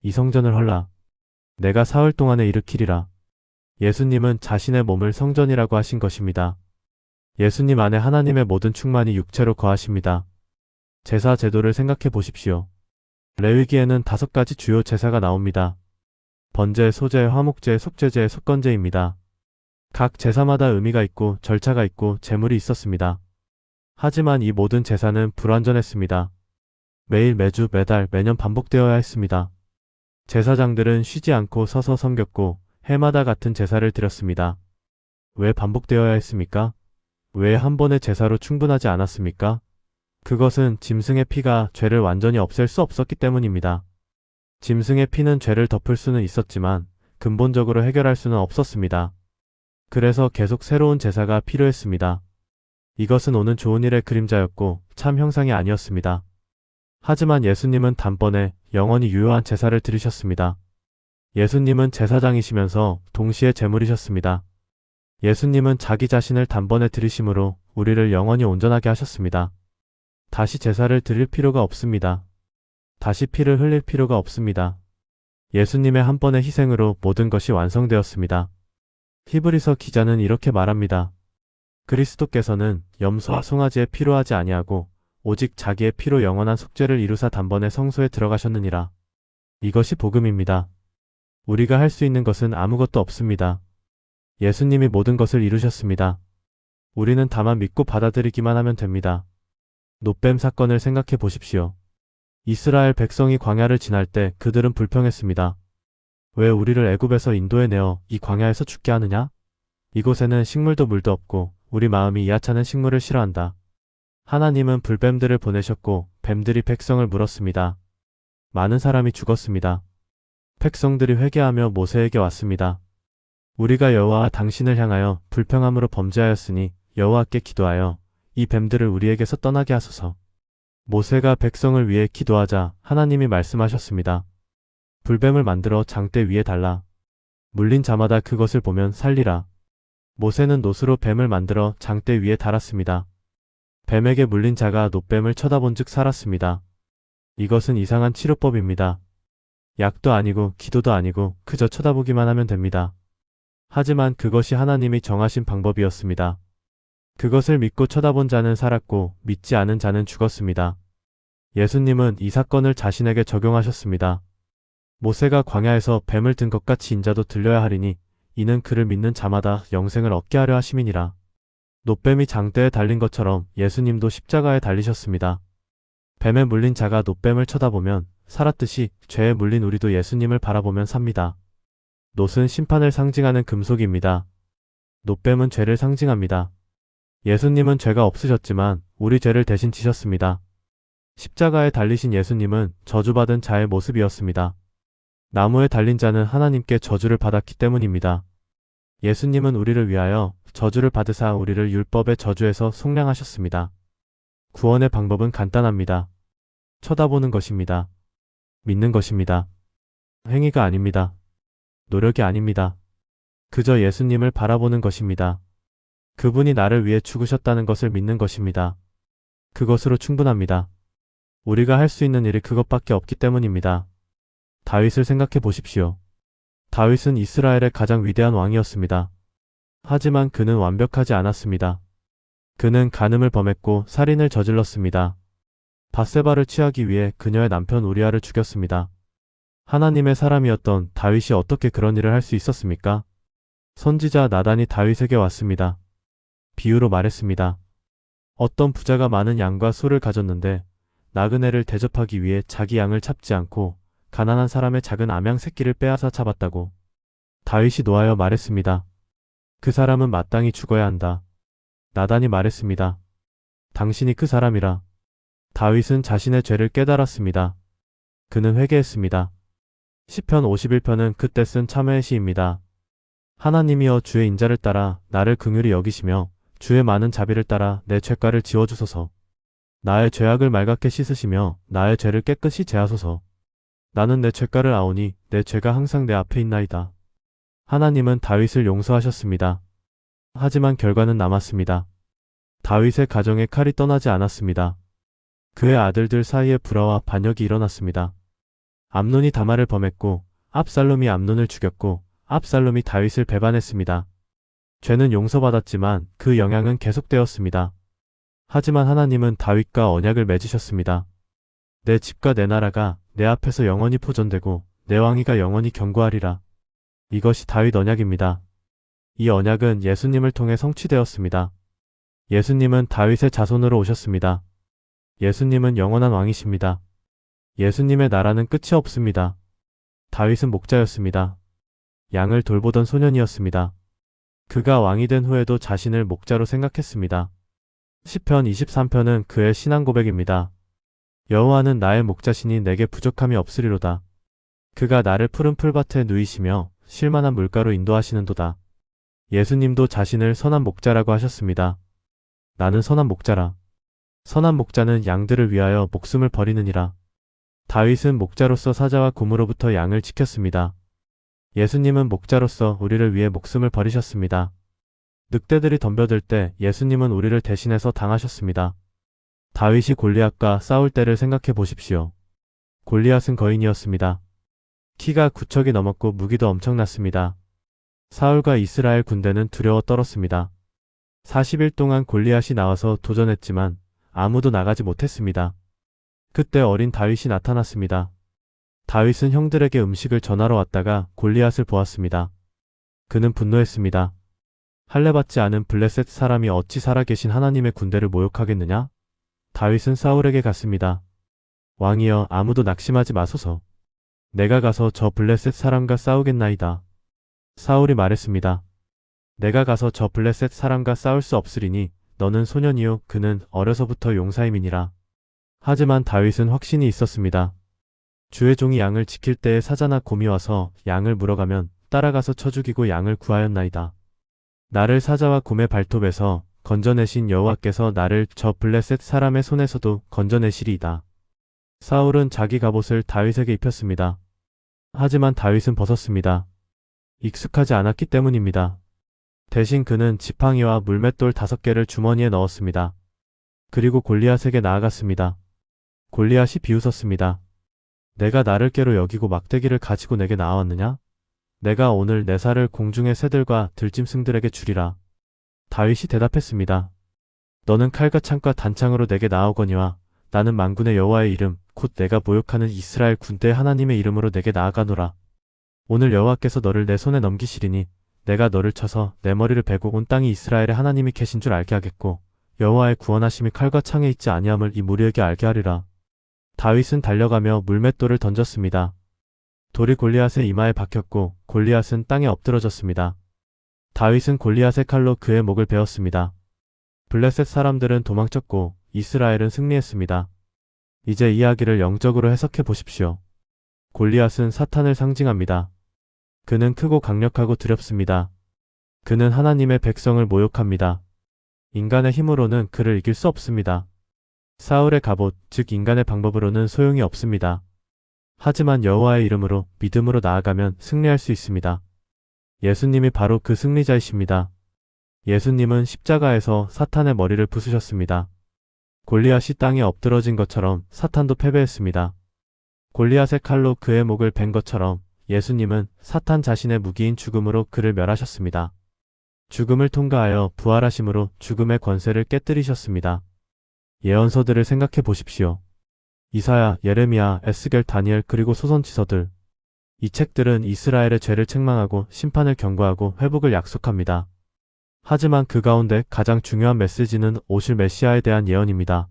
이 성전을 헐라. 내가 사흘 동안에 일으키리라. 예수님은 자신의 몸을 성전이라고 하신 것입니다. 예수님 안에 하나님의 모든 충만이 육체로 거하십니다. 제사 제도를 생각해 보십시오. 레위기에는 5가지 주요 제사가 나옵니다. 번제, 소제, 화목제, 속죄제, 속건제입니다. 각 제사마다 의미가 있고 절차가 있고 제물이 있었습니다. 하지만 이 모든 제사는 불완전했습니다. 매일, 매주, 매달, 매년 반복되어야 했습니다. 제사장들은 쉬지 않고 서서 섬겼고 해마다 같은 제사를 드렸습니다. 왜 반복되어야 했습니까? 왜 한 번의 제사로 충분하지 않았습니까? 그것은 짐승의 피가 죄를 완전히 없앨 수 없었기 때문입니다. 짐승의 피는 죄를 덮을 수는 있었지만 근본적으로 해결할 수는 없었습니다. 그래서 계속 새로운 제사가 필요했습니다. 이것은 오는 좋은 일의 그림자였고 참 형상이 아니었습니다. 하지만 예수님은 단번에 영원히 유효한 제사를 드리셨습니다. 예수님은 제사장이시면서 동시에 제물이셨습니다. 예수님은 자기 자신을 단번에 드리심으로 우리를 영원히 온전하게 하셨습니다. 다시 제사를 드릴 필요가 없습니다. 다시 피를 흘릴 필요가 없습니다. 예수님의 한 번의 희생으로 모든 것이 완성되었습니다. 히브리서 기자는 이렇게 말합니다. 그리스도께서는 염소와 송아지에 피로 하지 아니하고 오직 자기의 피로 영원한 속죄를 이루사 단번에 성소에 들어가셨느니라. 이것이 복음입니다. 우리가 할 수 있는 것은 아무것도 없습니다. 예수님이 모든 것을 이루셨습니다. 우리는 다만 믿고 받아들이기만 하면 됩니다. 놋뱀 사건을 생각해 보십시오. 이스라엘 백성이 광야를 지날 때 그들은 불평했습니다. 왜 우리를 애굽에서 인도에 내어 이 광야에서 죽게 하느냐? 이곳에는 식물도 물도 없고 우리 마음이 이 하찮은 식물을 싫어한다. 하나님은 불뱀들을 보내셨고 뱀들이 백성을 물었습니다. 많은 사람이 죽었습니다. 백성들이 회개하며 모세에게 왔습니다. 우리가 여호와 당신을 향하여 불평함으로 범죄하였으니 여호와께 기도하여 이 뱀들을 우리에게서 떠나게 하소서. 모세가 백성을 위해 기도하자 하나님이 말씀하셨습니다. 불뱀을 만들어 장대 위에 달라. 물린 자마다 그것을 보면 살리라. 모세는 놋으로 뱀을 만들어 장대 위에 달았습니다. 뱀에게 물린 자가 놋뱀을 쳐다본 즉 살았습니다. 이것은 이상한 치료법입니다. 약도 아니고 기도도 아니고 그저 쳐다보기만 하면 됩니다. 하지만 그것이 하나님이 정하신 방법이었습니다. 그것을 믿고 쳐다본 자는 살았고 믿지 않은 자는 죽었습니다. 예수님은 이 사건을 자신에게 적용하셨습니다. 모세가 광야에서 뱀을 든 것 같이 인자도 들려야 하리니 이는 그를 믿는 자마다 영생을 얻게 하려 하심이니라. 놋뱀이 장대에 달린 것처럼 예수님도 십자가에 달리셨습니다. 뱀에 물린 자가 놋뱀을 쳐다보면 살았듯이 죄에 물린 우리도 예수님을 바라보면 삽니다. 놋은 심판을 상징하는 금속입니다. 놋뱀은 죄를 상징합니다. 예수님은 죄가 없으셨지만 우리 죄를 대신 지셨습니다. 십자가에 달리신 예수님은 저주받은 자의 모습이었습니다. 나무에 달린 자는 하나님께 저주를 받았기 때문입니다. 예수님은 우리를 위하여 저주를 받으사 우리를 율법의 저주에서 속량하셨습니다. 구원의 방법은 간단합니다. 쳐다보는 것입니다. 믿는 것입니다. 행위가 아닙니다. 노력이 아닙니다. 그저 예수님을 바라보는 것입니다. 그분이 나를 위해 죽으셨다는 것을 믿는 것입니다. 그것으로 충분합니다. 우리가 할 수 있는 일이 그것밖에 없기 때문입니다. 다윗을 생각해 보십시오. 다윗은 이스라엘의 가장 위대한 왕이었습니다. 하지만 그는 완벽하지 않았습니다. 그는 간음을 범했고 살인을 저질렀습니다. 밧세바를 취하기 위해 그녀의 남편 우리아를 죽였습니다. 하나님의 사람이었던 다윗이 어떻게 그런 일을 할 수 있었습니까? 선지자 나단이 다윗에게 왔습니다. 비유로 말했습니다. 어떤 부자가 많은 양과 소를 가졌는데 나그네를 대접하기 위해 자기 양을 잡지 않고 가난한 사람의 작은 암양 새끼를 빼앗아 잡았다고. 다윗이 노하여 말했습니다. 그 사람은 마땅히 죽어야 한다. 나단이 말했습니다. 당신이 그 사람이라. 다윗은 자신의 죄를 깨달았습니다. 그는 회개했습니다. 시편 51편은 그때 쓴 참회의 시입니다. 하나님이여 주의 인자를 따라 나를 긍휼히 여기시며 주의 많은 자비를 따라 내 죄가를 지워주소서. 나의 죄악을 맑게 씻으시며 나의 죄를 깨끗이 제하소서. 나는 내 죄가를 아오니 내 죄가 항상 내 앞에 있나이다. 하나님은 다윗을 용서하셨습니다. 하지만 결과는 남았습니다. 다윗의 가정에 칼이 떠나지 않았습니다. 그의 아들들 사이에 불화와 반역이 일어났습니다. 암논이 다말을 범했고 압살롬이 암논을 죽였고 압살롬이 다윗을 배반했습니다. 죄는 용서받았지만 그 영향은 계속되었습니다. 하지만 하나님은 다윗과 언약을 맺으셨습니다. 내 집과 내 나라가 내 앞에서 영원히 포전되고 내 왕위가 영원히 견고하리라. 이것이 다윗 언약입니다. 이 언약은 예수님을 통해 성취되었습니다. 예수님은 다윗의 자손으로 오셨습니다. 예수님은 영원한 왕이십니다. 예수님의 나라는 끝이 없습니다. 다윗은 목자였습니다. 양을 돌보던 소년이었습니다. 그가 왕이 된 후에도 자신을 목자로 생각했습니다. 시편 23편은 그의 신앙 고백입니다. 여호와는 나의 목자시니 내게 부족함이 없으리로다. 그가 나를 푸른 풀밭에 누이시며 쉴만한 물가로 인도하시는도다. 예수님도 자신을 선한 목자라고 하셨습니다. 나는 선한 목자라. 선한 목자는 양들을 위하여 목숨을 버리느니라. 다윗은 목자로서 사자와 곰으로부터 양을 지켰습니다. 예수님은 목자로서 우리를 위해 목숨을 버리셨습니다. 늑대들이 덤벼들 때 예수님은 우리를 대신해서 당하셨습니다. 다윗이 골리앗과 싸울 때를 생각해 보십시오. 골리앗은 거인이었습니다. 키가 9척이 넘었고 무기도 엄청났습니다. 사울과 이스라엘 군대는 두려워 떨었습니다. 40일 동안 골리앗이 나와서 도전했지만 아무도 나가지 못했습니다. 그때 어린 다윗이 나타났습니다. 다윗은 형들에게 음식을 전하러 왔다가 골리앗을 보았습니다. 그는 분노했습니다. 할례받지 않은 블레셋 사람이 어찌 살아계신 하나님의 군대를 모욕하겠느냐? 다윗은 사울에게 갔습니다. 왕이여, 아무도 낙심하지 마소서. 내가 가서 저 블레셋 사람과 싸우겠나이다. 사울이 말했습니다. 내가 가서 저 블레셋 사람과 싸울 수 없으리니 너는 소년이요 그는 어려서부터 용사임이니라. 하지만 다윗은 확신이 있었습니다. 주의 종이 양을 지킬 때에 사자나 곰이 와서 양을 물어가면 따라가서 쳐 죽이고 양을 구하였나이다. 나를 사자와 곰의 발톱에서 건져내신 여호와께서 나를 저 블레셋 사람의 손에서도 건져내시리이다. 사울은 자기 갑옷을 다윗에게 입혔습니다. 하지만 다윗은 벗었습니다. 익숙하지 않았기 때문입니다. 대신 그는 지팡이와 물맷돌 5개를 주머니에 넣었습니다. 그리고 골리앗에게 나아갔습니다. 골리앗이 비웃었습니다. 내가 나를 깨로 여기고 막대기를 가지고 내게 나왔느냐? 내가 오늘 내 살을 공중의 새들과 들짐승들에게 주리라. 다윗이 대답했습니다. 너는 칼과 창과 단창으로 내게 나오거니와 나는 만군의 여호와의 이름 곧 내가 모욕하는 이스라엘 군대의 하나님의 이름으로 내게 나아가노라. 오늘 여호와께서 너를 내 손에 넘기시리니 내가 너를 쳐서 내 머리를 베고 온 땅이 이스라엘의 하나님이 계신 줄 알게 하겠고 여호와의 구원하심이 칼과 창에 있지 아니함을 이 무리에게 알게 하리라. 다윗은 달려가며 물맷돌을 던졌습니다. 돌이 골리앗의 이마에 박혔고 골리앗은 땅에 엎드러졌습니다. 다윗은 골리앗의 칼로 그의 목을 베었습니다. 블레셋 사람들은 도망쳤고 이스라엘은 승리했습니다. 이제 이야기를 영적으로 해석해 보십시오. 골리앗은 사탄을 상징합니다. 그는 크고 강력하고 두렵습니다. 그는 하나님의 백성을 모욕합니다. 인간의 힘으로는 그를 이길 수 없습니다. 사울의 갑옷, 즉 인간의 방법으로는 소용이 없습니다. 하지만 여호와의 이름으로 믿음으로 나아가면 승리할 수 있습니다. 예수님이 바로 그 승리자이십니다. 예수님은 십자가에서 사탄의 머리를 부수셨습니다. 골리앗이 땅에 엎드러진 것처럼 사탄도 패배했습니다. 골리앗의 칼로 그의 목을 벤 것처럼 예수님은 사탄 자신의 무기인 죽음으로 그를 멸하셨습니다. 죽음을 통과하여 부활하심으로 죽음의 권세를 깨뜨리셨습니다. 예언서들을 생각해 보십시오. 이사야, 예레미야, 에스겔, 다니엘 그리고 소선지서들. 이 책들은 이스라엘의 죄를 책망하고 심판을 경고하고 회복을 약속합니다. 하지만 그 가운데 가장 중요한 메시지는 오실 메시아에 대한 예언입니다.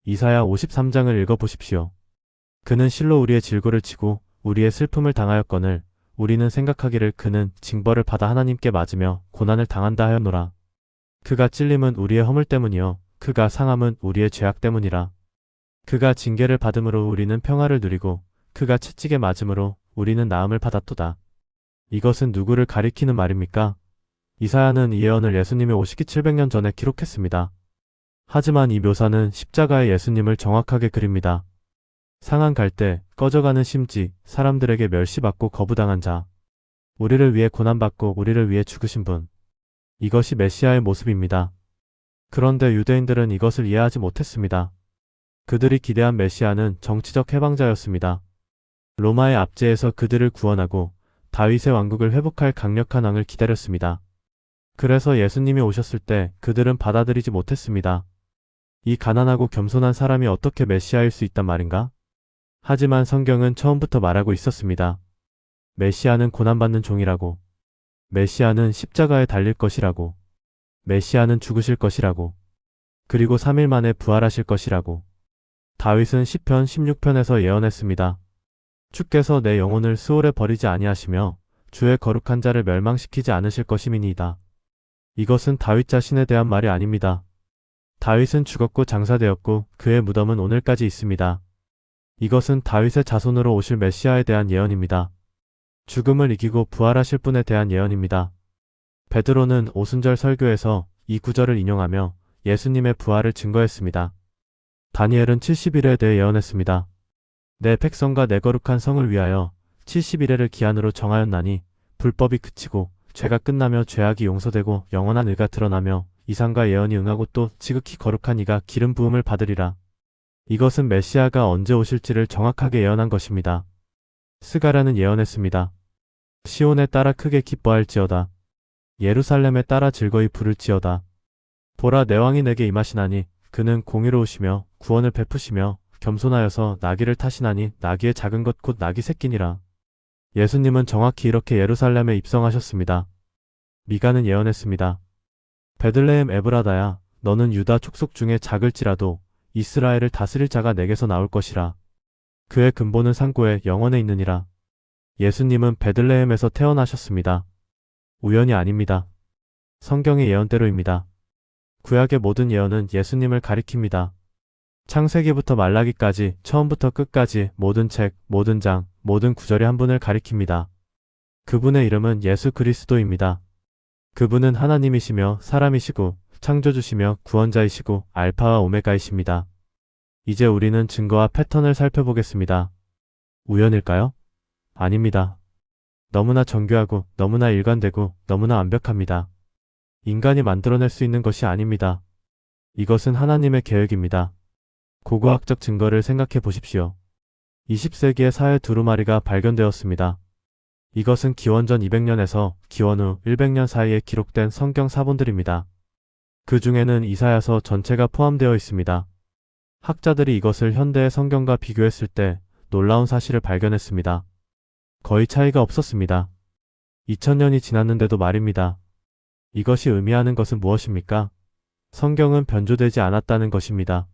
이사야 53장을 읽어보십시오. 그는 실로 우리의 질고를 치고 우리의 슬픔을 당하였거늘 우리는 생각하기를 그는 징벌을 받아 하나님께 맞으며 고난을 당한다 하였노라. 그가 찔림은 우리의 허물 때문이요 그가 상함은 우리의 죄악 때문이라. 그가 징계를 받음으로 우리는 평화를 누리고 그가 채찍에 맞음으로 우리는 나음을 받았도다. 이것은 누구를 가리키는 말입니까? 이사야는 이 예언을 예수님이 오시기 700년 전에 기록했습니다. 하지만 이 묘사는 십자가의 예수님을 정확하게 그립니다. 상한 갈대, 꺼져가는 심지, 사람들에게 멸시받고 거부당한 자, 우리를 위해 고난받고 우리를 위해 죽으신 분. 이것이 메시아의 모습입니다. 그런데 유대인들은 이것을 이해하지 못했습니다. 그들이 기대한 메시아는 정치적 해방자였습니다. 로마의 압제에서 그들을 구원하고 다윗의 왕국을 회복할 강력한 왕을 기다렸습니다. 그래서 예수님이 오셨을 때 그들은 받아들이지 못했습니다. 이 가난하고 겸손한 사람이 어떻게 메시아일 수 있단 말인가? 하지만 성경은 처음부터 말하고 있었습니다. 메시아는 고난받는 종이라고. 메시아는 십자가에 달릴 것이라고. 메시아는 죽으실 것이라고. 그리고 3일 만에 부활하실 것이라고. 다윗은 시편 16편에서 예언했습니다. 주께서 내 영혼을 수월에 버리지 아니하시며 주의 거룩한 자를 멸망시키지 않으실 것임이니이다. 이것은 다윗 자신에 대한 말이 아닙니다. 다윗은 죽었고 장사되었고 그의 무덤은 오늘까지 있습니다. 이것은 다윗의 자손으로 오실 메시아에 대한 예언입니다. 죽음을 이기고 부활하실 분에 대한 예언입니다. 베드로는 오순절 설교에서 이 구절을 인용하며 예수님의 부활을 증거했습니다. 다니엘은 70일에 대해 예언했습니다. 내 백성과 내 거룩한 성을 위하여 70일을 기한으로 정하였나니 불법이 그치고 죄가 끝나며 죄악이 용서되고 영원한 의가 드러나며 이상과 예언이 응하고 또 지극히 거룩한 이가 기름 부음을 받으리라. 이것은 메시아가 언제 오실지를 정확하게 예언한 것입니다. 스가랴는 예언했습니다. 시온에 따라 크게 기뻐할지어다. 예루살렘에 따라 즐거이 부를지어다. 보라 내 왕이 내게 임하시나니 그는 공의로우시며 구원을 베푸시며 겸손하여서 나귀를 타시나니 나귀의 작은 것 곧 나귀 새끼니라. 예수님은 정확히 이렇게 예루살렘에 입성하셨습니다. 미가는 예언했습니다. 베들레헴 에브라다야 너는 유다 족속 중에 작을지라도 이스라엘을 다스릴 자가 내게서 나올 것이라. 그의 근본은 산고에 영원에 있느니라. 예수님은 베들레헴에서 태어나셨습니다. 우연이 아닙니다. 성경의 예언대로입니다. 구약의 모든 예언은 예수님을 가리킵니다. 창세기부터 말라기까지 처음부터 끝까지 모든 책, 모든 장, 모든 구절이 한 분을 가리킵니다. 그분의 이름은 예수 그리스도입니다. 그분은 하나님이시며 사람이시고 창조주시며 구원자이시고 알파와 오메가이십니다. 이제 우리는 증거와 패턴을 살펴보겠습니다. 우연일까요? 아닙니다. 너무나 정교하고 너무나 일관되고 너무나 완벽합니다. 인간이 만들어낼 수 있는 것이 아닙니다. 이것은 하나님의 계획입니다. 고고학적 증거를 생각해 보십시오. 20세기에 사회 두루마리가 발견되었습니다. 이것은 기원전 200년에서 기원 후 100년 사이에 기록된 성경 사본들입니다. 그 중에는 이사야서 전체가 포함되어 있습니다. 학자들이 이것을 현대의 성경과 비교했을 때 놀라운 사실을 발견했습니다. 거의 차이가 없었습니다. 2000년이 지났는데도 말입니다. 이것이 의미하는 것은 무엇입니까? 성경은 변조되지 않았다는 것입니다.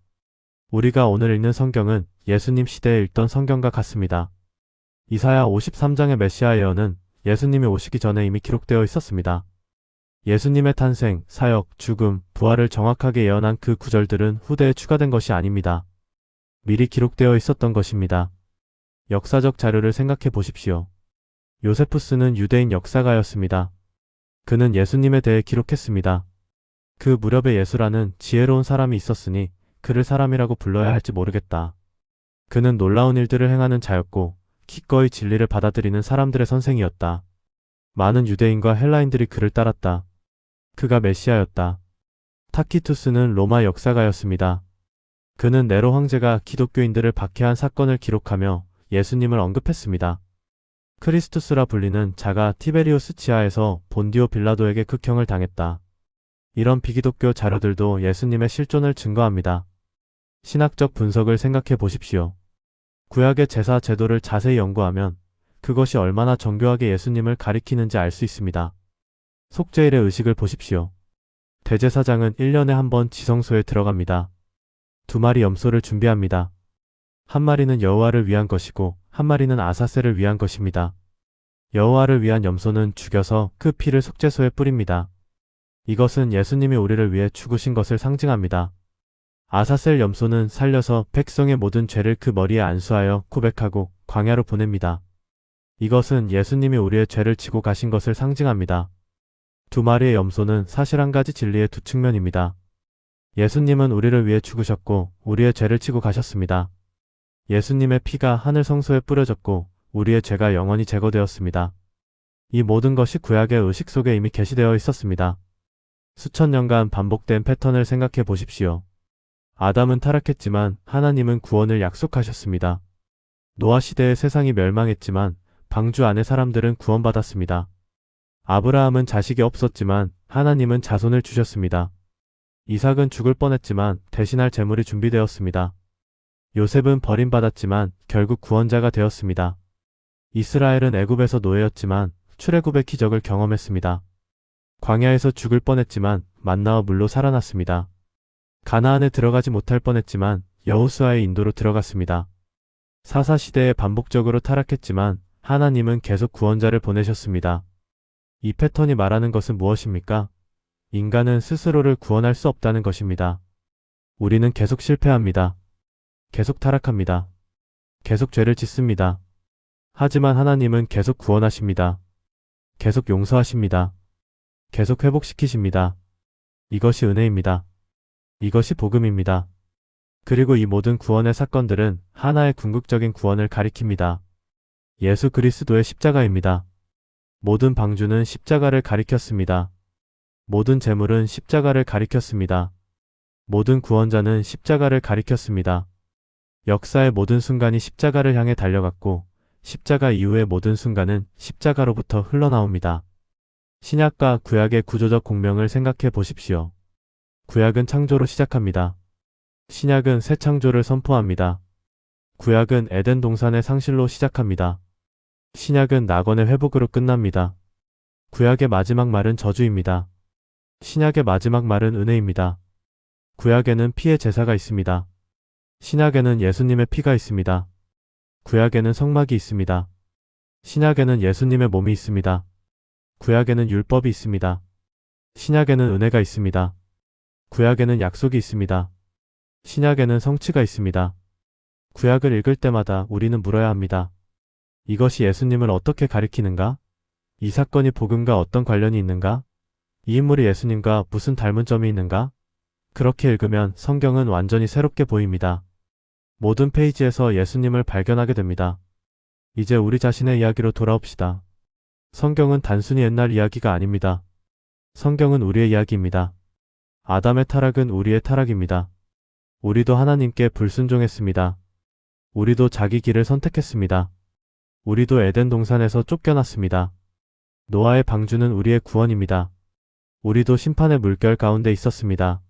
우리가 오늘 읽는 성경은 예수님 시대에 읽던 성경과 같습니다. 이사야 53장의 메시아 예언은 예수님이 오시기 전에 이미 기록되어 있었습니다. 예수님의 탄생, 사역, 죽음, 부활을 정확하게 예언한 그 구절들은 후대에 추가된 것이 아닙니다. 미리 기록되어 있었던 것입니다. 역사적 자료를 생각해 보십시오. 요세푸스는 유대인 역사가였습니다. 그는 예수님에 대해 기록했습니다. 그 무렵에 예수라는 지혜로운 사람이 있었으니 그를 사람이라고 불러야 할지 모르겠다. 그는 놀라운 일들을 행하는 자였고 기꺼이 진리를 받아들이는 사람들의 선생이었다. 많은 유대인과 헬라인들이 그를 따랐다. 그가 메시아였다. 타키투스는 로마 역사가였습니다. 그는 네로 황제가 기독교인들을 박해한 사건을 기록하며 예수님을 언급했습니다. 크리스투스라 불리는 자가 티베리우스 지하에서 본디오 빌라도에게 극형을 당했다. 이런 비기독교 자료들도 예수님의 실존을 증거합니다. 신학적 분석을 생각해 보십시오. 구약의 제사 제도를 자세히 연구하면 그것이 얼마나 정교하게 예수님을 가리키는지 알 수 있습니다. 속죄일의 의식을 보십시오. 대제사장은 1년에 한 번 지성소에 들어갑니다. 2마리 염소를 준비합니다. 한 마리는 여호와를 위한 것이고 한 마리는 아사셀을 위한 것입니다. 여호와를 위한 염소는 죽여서 그 피를 속죄소에 뿌립니다. 이것은 예수님이 우리를 위해 죽으신 것을 상징합니다. 아사셀 염소는 살려서 백성의 모든 죄를 그 머리에 안수하여 고백하고 광야로 보냅니다. 이것은 예수님이 우리의 죄를 지고 가신 것을 상징합니다. 2마리의 염소는 사실 한 가지 진리의 두 측면입니다. 예수님은 우리를 위해 죽으셨고 우리의 죄를 지고 가셨습니다. 예수님의 피가 하늘 성소에 뿌려졌고 우리의 죄가 영원히 제거되었습니다. 이 모든 것이 구약의 의식 속에 이미 게시되어 있었습니다. 수천 년간 반복된 패턴을 생각해 보십시오. 아담은 타락했지만 하나님은 구원을 약속하셨습니다. 노아 시대의 세상이 멸망했지만 방주 안의 사람들은 구원받았습니다. 아브라함은 자식이 없었지만 하나님은 자손을 주셨습니다. 이삭은 죽을 뻔했지만 대신할 재물이 준비되었습니다. 요셉은 버림받았지만 결국 구원자가 되었습니다. 이스라엘은 애굽에서 노예였지만 출애굽의 기적을 경험했습니다. 광야에서 죽을 뻔했지만 만나와 물로 살아났습니다. 가나안에 들어가지 못할 뻔했지만 여호수아의 인도로 들어갔습니다. 사사시대에 반복적으로 타락했지만 하나님은 계속 구원자를 보내셨습니다. 이 패턴이 말하는 것은 무엇입니까? 인간은 스스로를 구원할 수 없다는 것입니다. 우리는 계속 실패합니다. 계속 타락합니다. 계속 죄를 짓습니다. 하지만 하나님은 계속 구원하십니다. 계속 용서하십니다. 계속 회복시키십니다. 이것이 은혜입니다. 이것이 복음입니다. 그리고 이 모든 구원의 사건들은 하나의 궁극적인 구원을 가리킵니다. 예수 그리스도의 십자가입니다. 모든 방주는 십자가를 가리켰습니다. 모든 재물은 십자가를 가리켰습니다. 모든 구원자는 십자가를 가리켰습니다. 역사의 모든 순간이 십자가를 향해 달려갔고 십자가 이후의 모든 순간은 십자가로부터 흘러나옵니다. 신약과 구약의 구조적 공명을 생각해 보십시오. 구약은 창조로 시작합니다. 신약은 새 창조를 선포합니다. 구약은 에덴 동산의 상실로 시작합니다. 신약은 낙원의 회복으로 끝납니다. 구약의 마지막 말은 저주입니다. 신약의 마지막 말은 은혜입니다. 구약에는 피의 제사가 있습니다. 신약에는 예수님의 피가 있습니다. 구약에는 성막이 있습니다. 신약에는 예수님의 몸이 있습니다. 구약에는 율법이 있습니다. 신약에는 은혜가 있습니다. 구약에는 약속이 있습니다. 신약에는 성취가 있습니다. 구약을 읽을 때마다 우리는 물어야 합니다. 이것이 예수님을 어떻게 가리키는가? 이 사건이 복음과 어떤 관련이 있는가? 이 인물이 예수님과 무슨 닮은 점이 있는가? 그렇게 읽으면 성경은 완전히 새롭게 보입니다. 모든 페이지에서 예수님을 발견하게 됩니다. 이제 우리 자신의 이야기로 돌아옵시다. 성경은 단순히 옛날 이야기가 아닙니다. 성경은 우리의 이야기입니다. 아담의 타락은 우리의 타락입니다. 우리도 하나님께 불순종했습니다. 우리도 자기 길을 선택했습니다. 우리도 에덴 동산에서 쫓겨났습니다. 노아의 방주는 우리의 구원입니다. 우리도 심판의 물결 가운데 있었습니다.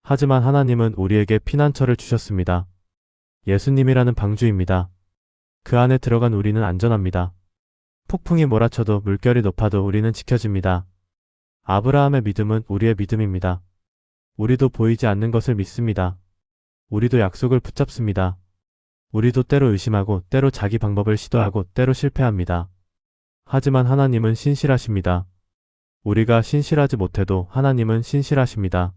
하지만 하나님은 우리에게 피난처를 주셨습니다. 예수님이라는 방주입니다. 그 안에 들어간 우리는 안전합니다. 폭풍이 몰아쳐도 물결이 높아도 우리는 지켜집니다. 아브라함의 믿음은 우리의 믿음입니다. 우리도 보이지 않는 것을 믿습니다. 우리도 약속을 붙잡습니다. 우리도 때로 의심하고 때로 자기 방법을 시도하고 때로 실패합니다. 하지만 하나님은 신실하십니다. 우리가 신실하지 못해도 하나님은 신실하십니다.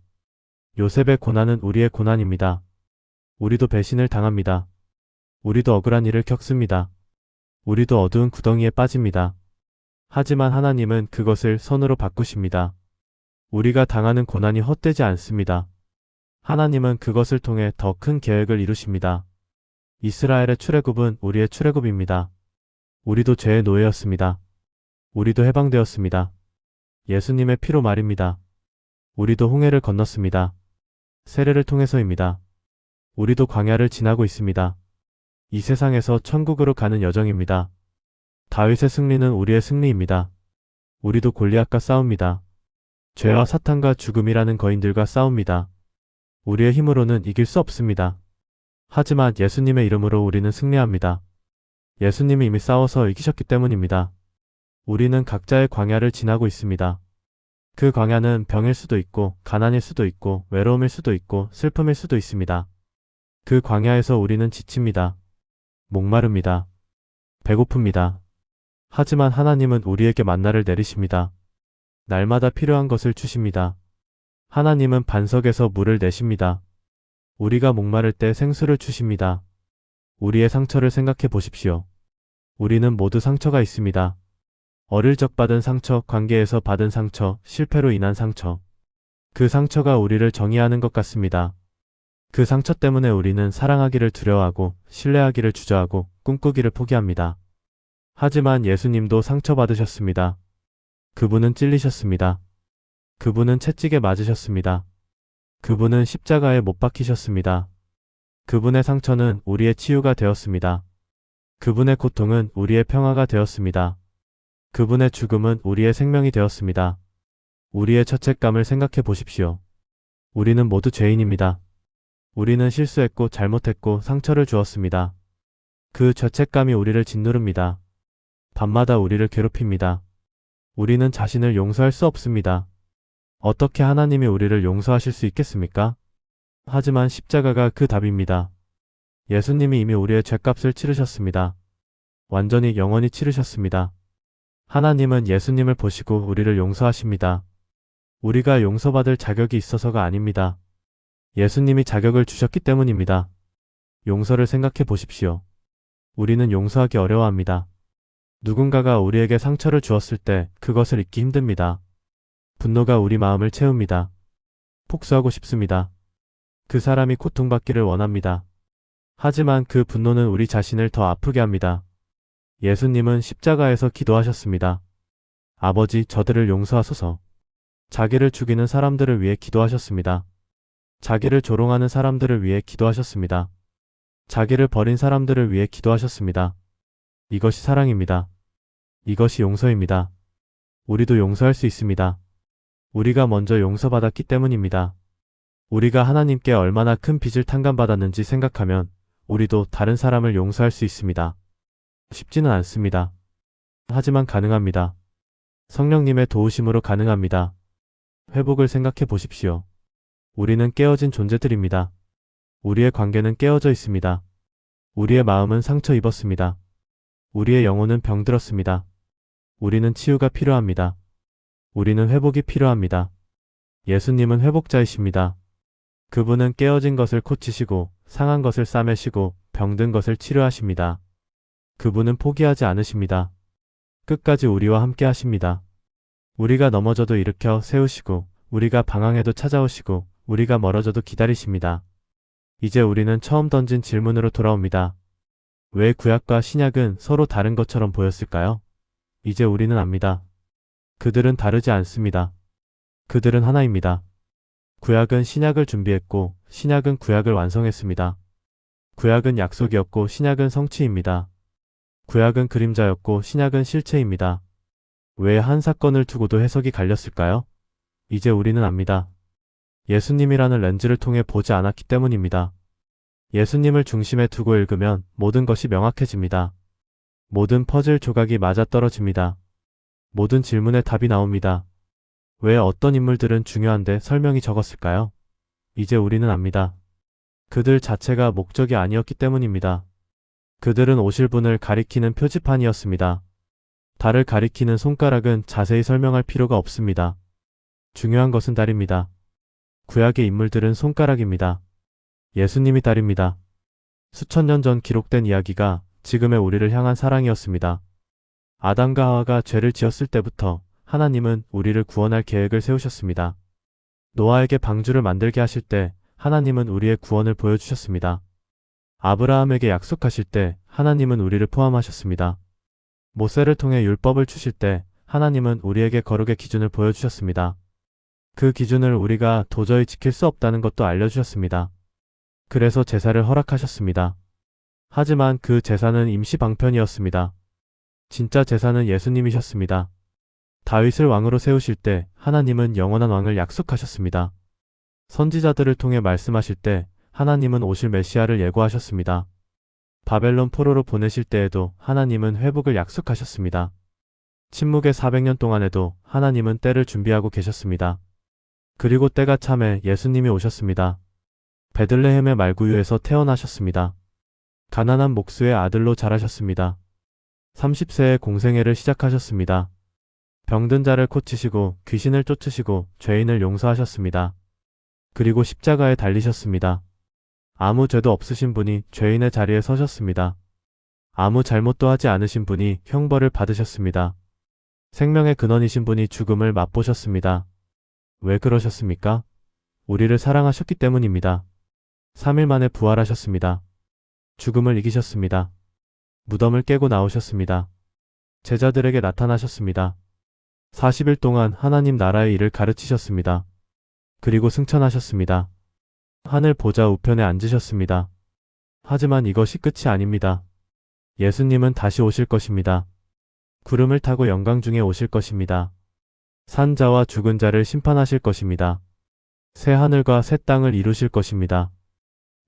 요셉의 고난은 우리의 고난입니다. 우리도 배신을 당합니다. 우리도 억울한 일을 겪습니다. 우리도 어두운 구덩이에 빠집니다. 하지만 하나님은 그것을 선으로 바꾸십니다. 우리가 당하는 고난이 헛되지 않습니다. 하나님은 그것을 통해 더 큰 계획을 이루십니다. 이스라엘의 출애굽은 우리의 출애굽입니다. 우리도 죄의 노예였습니다. 우리도 해방되었습니다. 예수님의 피로 말입니다. 우리도 홍해를 건넜습니다. 세례를 통해서입니다. 우리도 광야를 지나고 있습니다. 이 세상에서 천국으로 가는 여정입니다. 다윗의 승리는 우리의 승리입니다. 우리도 골리앗과 싸웁니다. 죄와 사탄과 죽음이라는 거인들과 싸웁니다. 우리의 힘으로는 이길 수 없습니다. 하지만 예수님의 이름으로 우리는 승리합니다. 예수님이 이미 싸워서 이기셨기 때문입니다. 우리는 각자의 광야를 지나고 있습니다. 그 광야는 병일 수도 있고, 가난일 수도 있고, 외로움일 수도 있고, 슬픔일 수도 있습니다. 그 광야에서 우리는 지칩니다. 목마릅니다. 배고픕니다. 하지만 하나님은 우리에게 만나를 내리십니다. 날마다 필요한 것을 주십니다. 하나님은 반석에서 물을 내십니다. 우리가 목마를 때 생수를 주십니다. 우리의 상처를 생각해 보십시오. 우리는 모두 상처가 있습니다. 어릴 적 받은 상처, 관계에서 받은 상처, 실패로 인한 상처. 그 상처가 우리를 정의하는 것 같습니다. 그 상처 때문에 우리는 사랑하기를 두려워하고, 신뢰하기를 주저하고, 꿈꾸기를 포기합니다. 하지만 예수님도 상처받으셨습니다. 그분은 찔리셨습니다. 그분은 채찍에 맞으셨습니다. 그분은 십자가에 못 박히셨습니다. 그분의 상처는 우리의 치유가 되었습니다. 그분의 고통은 우리의 평화가 되었습니다. 그분의 죽음은 우리의 생명이 되었습니다. 우리의 죄책감을 생각해 보십시오. 우리는 모두 죄인입니다. 우리는 실수했고 잘못했고 상처를 주었습니다. 그 죄책감이 우리를 짓누릅니다. 밤마다 우리를 괴롭힙니다. 우리는 자신을 용서할 수 없습니다. 어떻게 하나님이 우리를 용서하실 수 있겠습니까? 하지만 십자가가 그 답입니다. 예수님이 이미 우리의 죄값을 치르셨습니다. 완전히 영원히 치르셨습니다. 하나님은 예수님을 보시고 우리를 용서하십니다. 우리가 용서받을 자격이 있어서가 아닙니다. 예수님이 자격을 주셨기 때문입니다. 용서를 생각해 보십시오. 우리는 용서하기 어려워합니다. 누군가가 우리에게 상처를 주었을 때 그것을 잊기 힘듭니다. 분노가 우리 마음을 채웁니다. 폭소하고 싶습니다. 그 사람이 고통받기를 원합니다. 하지만 그 분노는 우리 자신을 더 아프게 합니다. 예수님은 십자가에서 기도하셨습니다. 아버지, 저들을 용서하소서. 자기를 죽이는 사람들을 위해 기도하셨습니다. 자기를 조롱하는 사람들을 위해 기도하셨습니다. 자기를 버린 사람들을 위해 기도하셨습니다. 이것이 사랑입니다. 이것이 용서입니다. 우리도 용서할 수 있습니다. 우리가 먼저 용서받았기 때문입니다. 우리가 하나님께 얼마나 큰 빚을 탕감받았는지 생각하면 우리도 다른 사람을 용서할 수 있습니다. 쉽지는 않습니다. 하지만 가능합니다. 성령님의 도우심으로 가능합니다. 회복을 생각해 보십시오. 우리는 깨어진 존재들입니다. 우리의 관계는 깨어져 있습니다. 우리의 마음은 상처 입었습니다. 우리의 영혼은 병들었습니다. 우리는 치유가 필요합니다. 우리는 회복이 필요합니다. 예수님은 회복자이십니다. 그분은 깨어진 것을 고치시고 상한 것을 싸매시고 병든 것을 치료하십니다. 그분은 포기하지 않으십니다. 끝까지 우리와 함께 하십니다. 우리가 넘어져도 일으켜 세우시고 우리가 방황해도 찾아오시고 우리가 멀어져도 기다리십니다. 이제 우리는 처음 던진 질문으로 돌아옵니다. 왜 구약과 신약은 서로 다른 것처럼 보였을까요? 이제 우리는 압니다. 그들은 다르지 않습니다. 그들은 하나입니다. 구약은 신약을 준비했고 신약은 구약을 완성했습니다. 구약은 약속이었고 신약은 성취입니다. 구약은 그림자였고 신약은 실체입니다. 왜 한 사건을 두고도 해석이 갈렸을까요? 이제 우리는 압니다. 예수님이라는 렌즈를 통해 보지 않았기 때문입니다. 예수님을 중심에 두고 읽으면 모든 것이 명확해집니다. 모든 퍼즐 조각이 맞아떨어집니다. 모든 질문에 답이 나옵니다. 왜 어떤 인물들은 중요한데 설명이 적었을까요? 이제 우리는 압니다. 그들 자체가 목적이 아니었기 때문입니다. 그들은 오실 분을 가리키는 표지판이었습니다. 달을 가리키는 손가락은 자세히 설명할 필요가 없습니다. 중요한 것은 달입니다. 구약의 인물들은 손가락입니다. 예수님이 달입니다. 수천 년 전 기록된 이야기가 지금의 우리를 향한 사랑이었습니다. 아담과 하와가 죄를 지었을 때부터 하나님은 우리를 구원할 계획을 세우셨습니다. 노아에게 방주를 만들게 하실 때 하나님은 우리의 구원을 보여주셨습니다. 아브라함에게 약속하실 때 하나님은 우리를 포함하셨습니다. 모세를 통해 율법을 주실 때 하나님은 우리에게 거룩의 기준을 보여주셨습니다. 그 기준을 우리가 도저히 지킬 수 없다는 것도 알려주셨습니다. 그래서 제사를 허락하셨습니다. 하지만 그 제사는 임시 방편이었습니다. 진짜 제사는 예수님이셨습니다. 다윗을 왕으로 세우실 때 하나님은 영원한 왕을 약속하셨습니다. 선지자들을 통해 말씀하실 때 하나님은 오실 메시아를 예고하셨습니다. 바벨론 포로로 보내실 때에도 하나님은 회복을 약속하셨습니다. 침묵의 400년 동안에도 하나님은 때를 준비하고 계셨습니다. 그리고 때가 참에 예수님이 오셨습니다. 베들레헴의 말구유에서 태어나셨습니다. 가난한 목수의 아들로 자라셨습니다. 30세에 공생애를 시작하셨습니다. 병든 자를 고치시고 귀신을 쫓으시고 죄인을 용서하셨습니다. 그리고 십자가에 달리셨습니다. 아무 죄도 없으신 분이 죄인의 자리에 서셨습니다. 아무 잘못도 하지 않으신 분이 형벌을 받으셨습니다. 생명의 근원이신 분이 죽음을 맛보셨습니다. 왜 그러셨습니까? 우리를 사랑하셨기 때문입니다. 3일 만에 부활하셨습니다. 죽음을 이기셨습니다. 무덤을 깨고 나오셨습니다. 제자들에게 나타나셨습니다. 40일 동안 하나님 나라의 일을 가르치셨습니다. 그리고 승천하셨습니다. 하늘 보좌 우편에 앉으셨습니다. 하지만 이것이 끝이 아닙니다. 예수님은 다시 오실 것입니다. 구름을 타고 영광 중에 오실 것입니다. 산자와 죽은 자를 심판하실 것입니다. 새 하늘과 새 땅을 이루실 것입니다.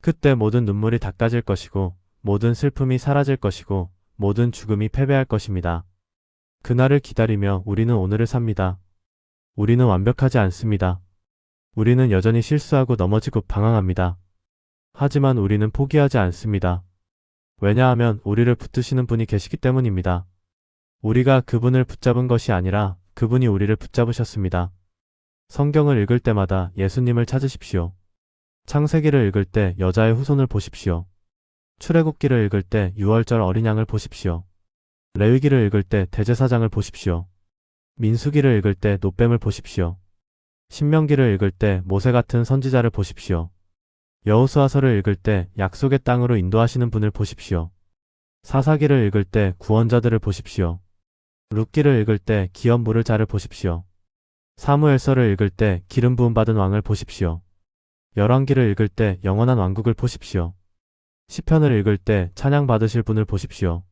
그때 모든 눈물이 닦아질 것이고 모든 슬픔이 사라질 것이고 모든 죽음이 패배할 것입니다. 그날을 기다리며 우리는 오늘을 삽니다. 우리는 완벽하지 않습니다. 우리는 여전히 실수하고 넘어지고 방황합니다. 하지만 우리는 포기하지 않습니다. 왜냐하면 우리를 붙드시는 분이 계시기 때문입니다. 우리가 그분을 붙잡은 것이 아니라 그분이 우리를 붙잡으셨습니다. 성경을 읽을 때마다 예수님을 찾으십시오. 창세기를 읽을 때 여자의 후손을 보십시오. 출애굽기를 읽을 때 6월절 어린 양을 보십시오. 레위기를 읽을 때 대제사장을 보십시오. 민수기를 읽을 때 놋뱀을 보십시오. 신명기를 읽을 때 모세 같은 선지자를 보십시오. 여호수아서를 읽을 때 약속의 땅으로 인도하시는 분을 보십시오. 사사기를 읽을 때 구원자들을 보십시오. 룻기를 읽을 때 기업 물을 자를 보십시오. 사무엘서를 읽을 때 기름 부음 받은 왕을 보십시오. 열왕기를 읽을 때 영원한 왕국을 보십시오. 시편을 읽을 때 찬양 받으실 분을 보십시오.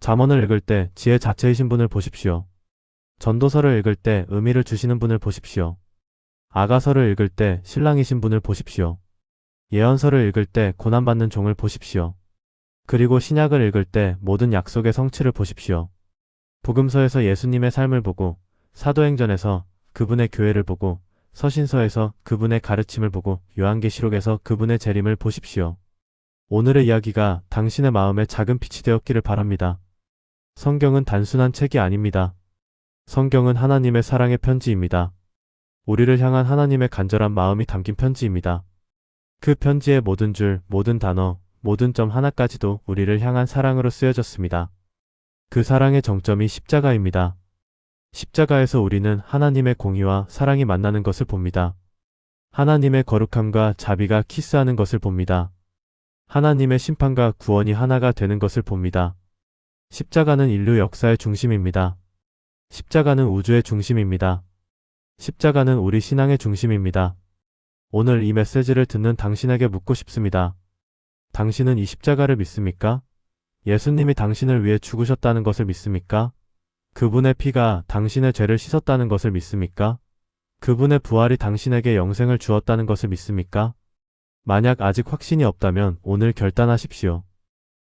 잠언을 읽을 때 지혜 자체이신 분을 보십시오. 전도서를 읽을 때 의미를 주시는 분을 보십시오. 아가서를 읽을 때 신랑이신 분을 보십시오. 예언서를 읽을 때 고난받는 종을 보십시오. 그리고 신약을 읽을 때 모든 약속의 성취를 보십시오. 복음서에서 예수님의 삶을 보고, 사도행전에서 그분의 교회를 보고, 서신서에서 그분의 가르침을 보고, 요한계시록에서 그분의 재림을 보십시오. 오늘의 이야기가 당신의 마음에 작은 빛이 되었기를 바랍니다. 성경은 단순한 책이 아닙니다. 성경은 하나님의 사랑의 편지입니다. 우리를 향한 하나님의 간절한 마음이 담긴 편지입니다. 그 편지의 모든 줄, 모든 단어, 모든 점 하나까지도 우리를 향한 사랑으로 쓰여졌습니다. 그 사랑의 정점이 십자가입니다. 십자가에서 우리는 하나님의 공의와 사랑이 만나는 것을 봅니다. 하나님의 거룩함과 자비가 키스하는 것을 봅니다. 하나님의 심판과 구원이 하나가 되는 것을 봅니다. 십자가는 인류 역사의 중심입니다. 십자가는 우주의 중심입니다. 십자가는 우리 신앙의 중심입니다. 오늘 이 메시지를 듣는 당신에게 묻고 싶습니다. 당신은 이 십자가를 믿습니까? 예수님이 당신을 위해 죽으셨다는 것을 믿습니까? 그분의 피가 당신의 죄를 씻었다는 것을 믿습니까? 그분의 부활이 당신에게 영생을 주었다는 것을 믿습니까? 만약 아직 확신이 없다면 오늘 결단하십시오.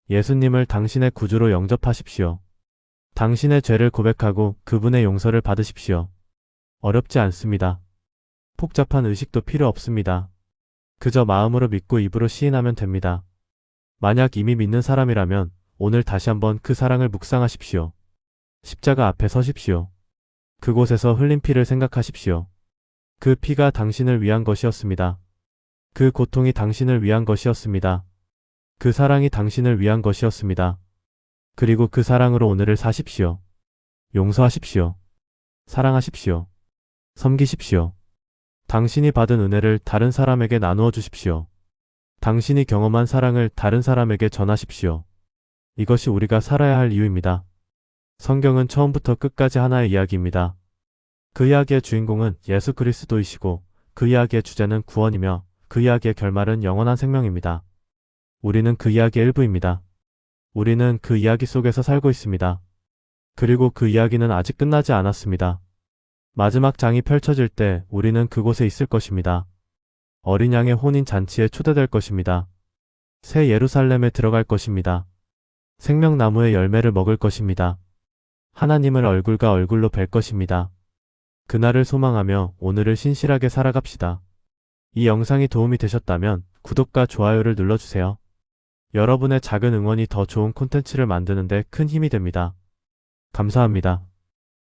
예수님을 당신의 구주로 영접하십시오. 당신의 죄를 고백하고 그분의 용서를 받으십시오. 어렵지 않습니다. 복잡한 의식도 필요 없습니다. 그저 마음으로 믿고 입으로 시인하면 됩니다. 만약 이미 믿는 사람이라면 오늘 다시 한번 그 사랑을 묵상하십시오. 십자가 앞에 서십시오. 그곳에서 흘린 피를 생각하십시오. 그 피가 당신을 위한 것이었습니다. 그 고통이 당신을 위한 것이었습니다. 그 사랑이 당신을 위한 것이었습니다. 그리고 그 사랑으로 오늘을 사십시오. 용서하십시오. 사랑하십시오. 섬기십시오. 당신이 받은 은혜를 다른 사람에게 나누어 주십시오. 당신이 경험한 사랑을 다른 사람에게 전하십시오. 이것이 우리가 살아야 할 이유입니다. 성경은 처음부터 끝까지 하나의 이야기입니다. 그 이야기의 주인공은 예수 그리스도이시고 그 이야기의 주제는 구원이며 그 이야기의 결말은 영원한 생명입니다. 우리는 그 이야기의 일부입니다. 우리는 그 이야기 속에서 살고 있습니다. 그리고 그 이야기는 아직 끝나지 않았습니다. 마지막 장이 펼쳐질 때 우리는 그곳에 있을 것입니다. 어린 양의 혼인 잔치에 초대될 것입니다. 새 예루살렘에 들어갈 것입니다. 생명나무의 열매를 먹을 것입니다. 하나님을 얼굴과 얼굴로 뵐 것입니다. 그날을 소망하며 오늘을 신실하게 살아갑시다. 이 영상이 도움이 되셨다면 구독과 좋아요를 눌러주세요. 여러분의 작은 응원이 더 좋은 콘텐츠를 만드는 데 큰 힘이 됩니다. 감사합니다.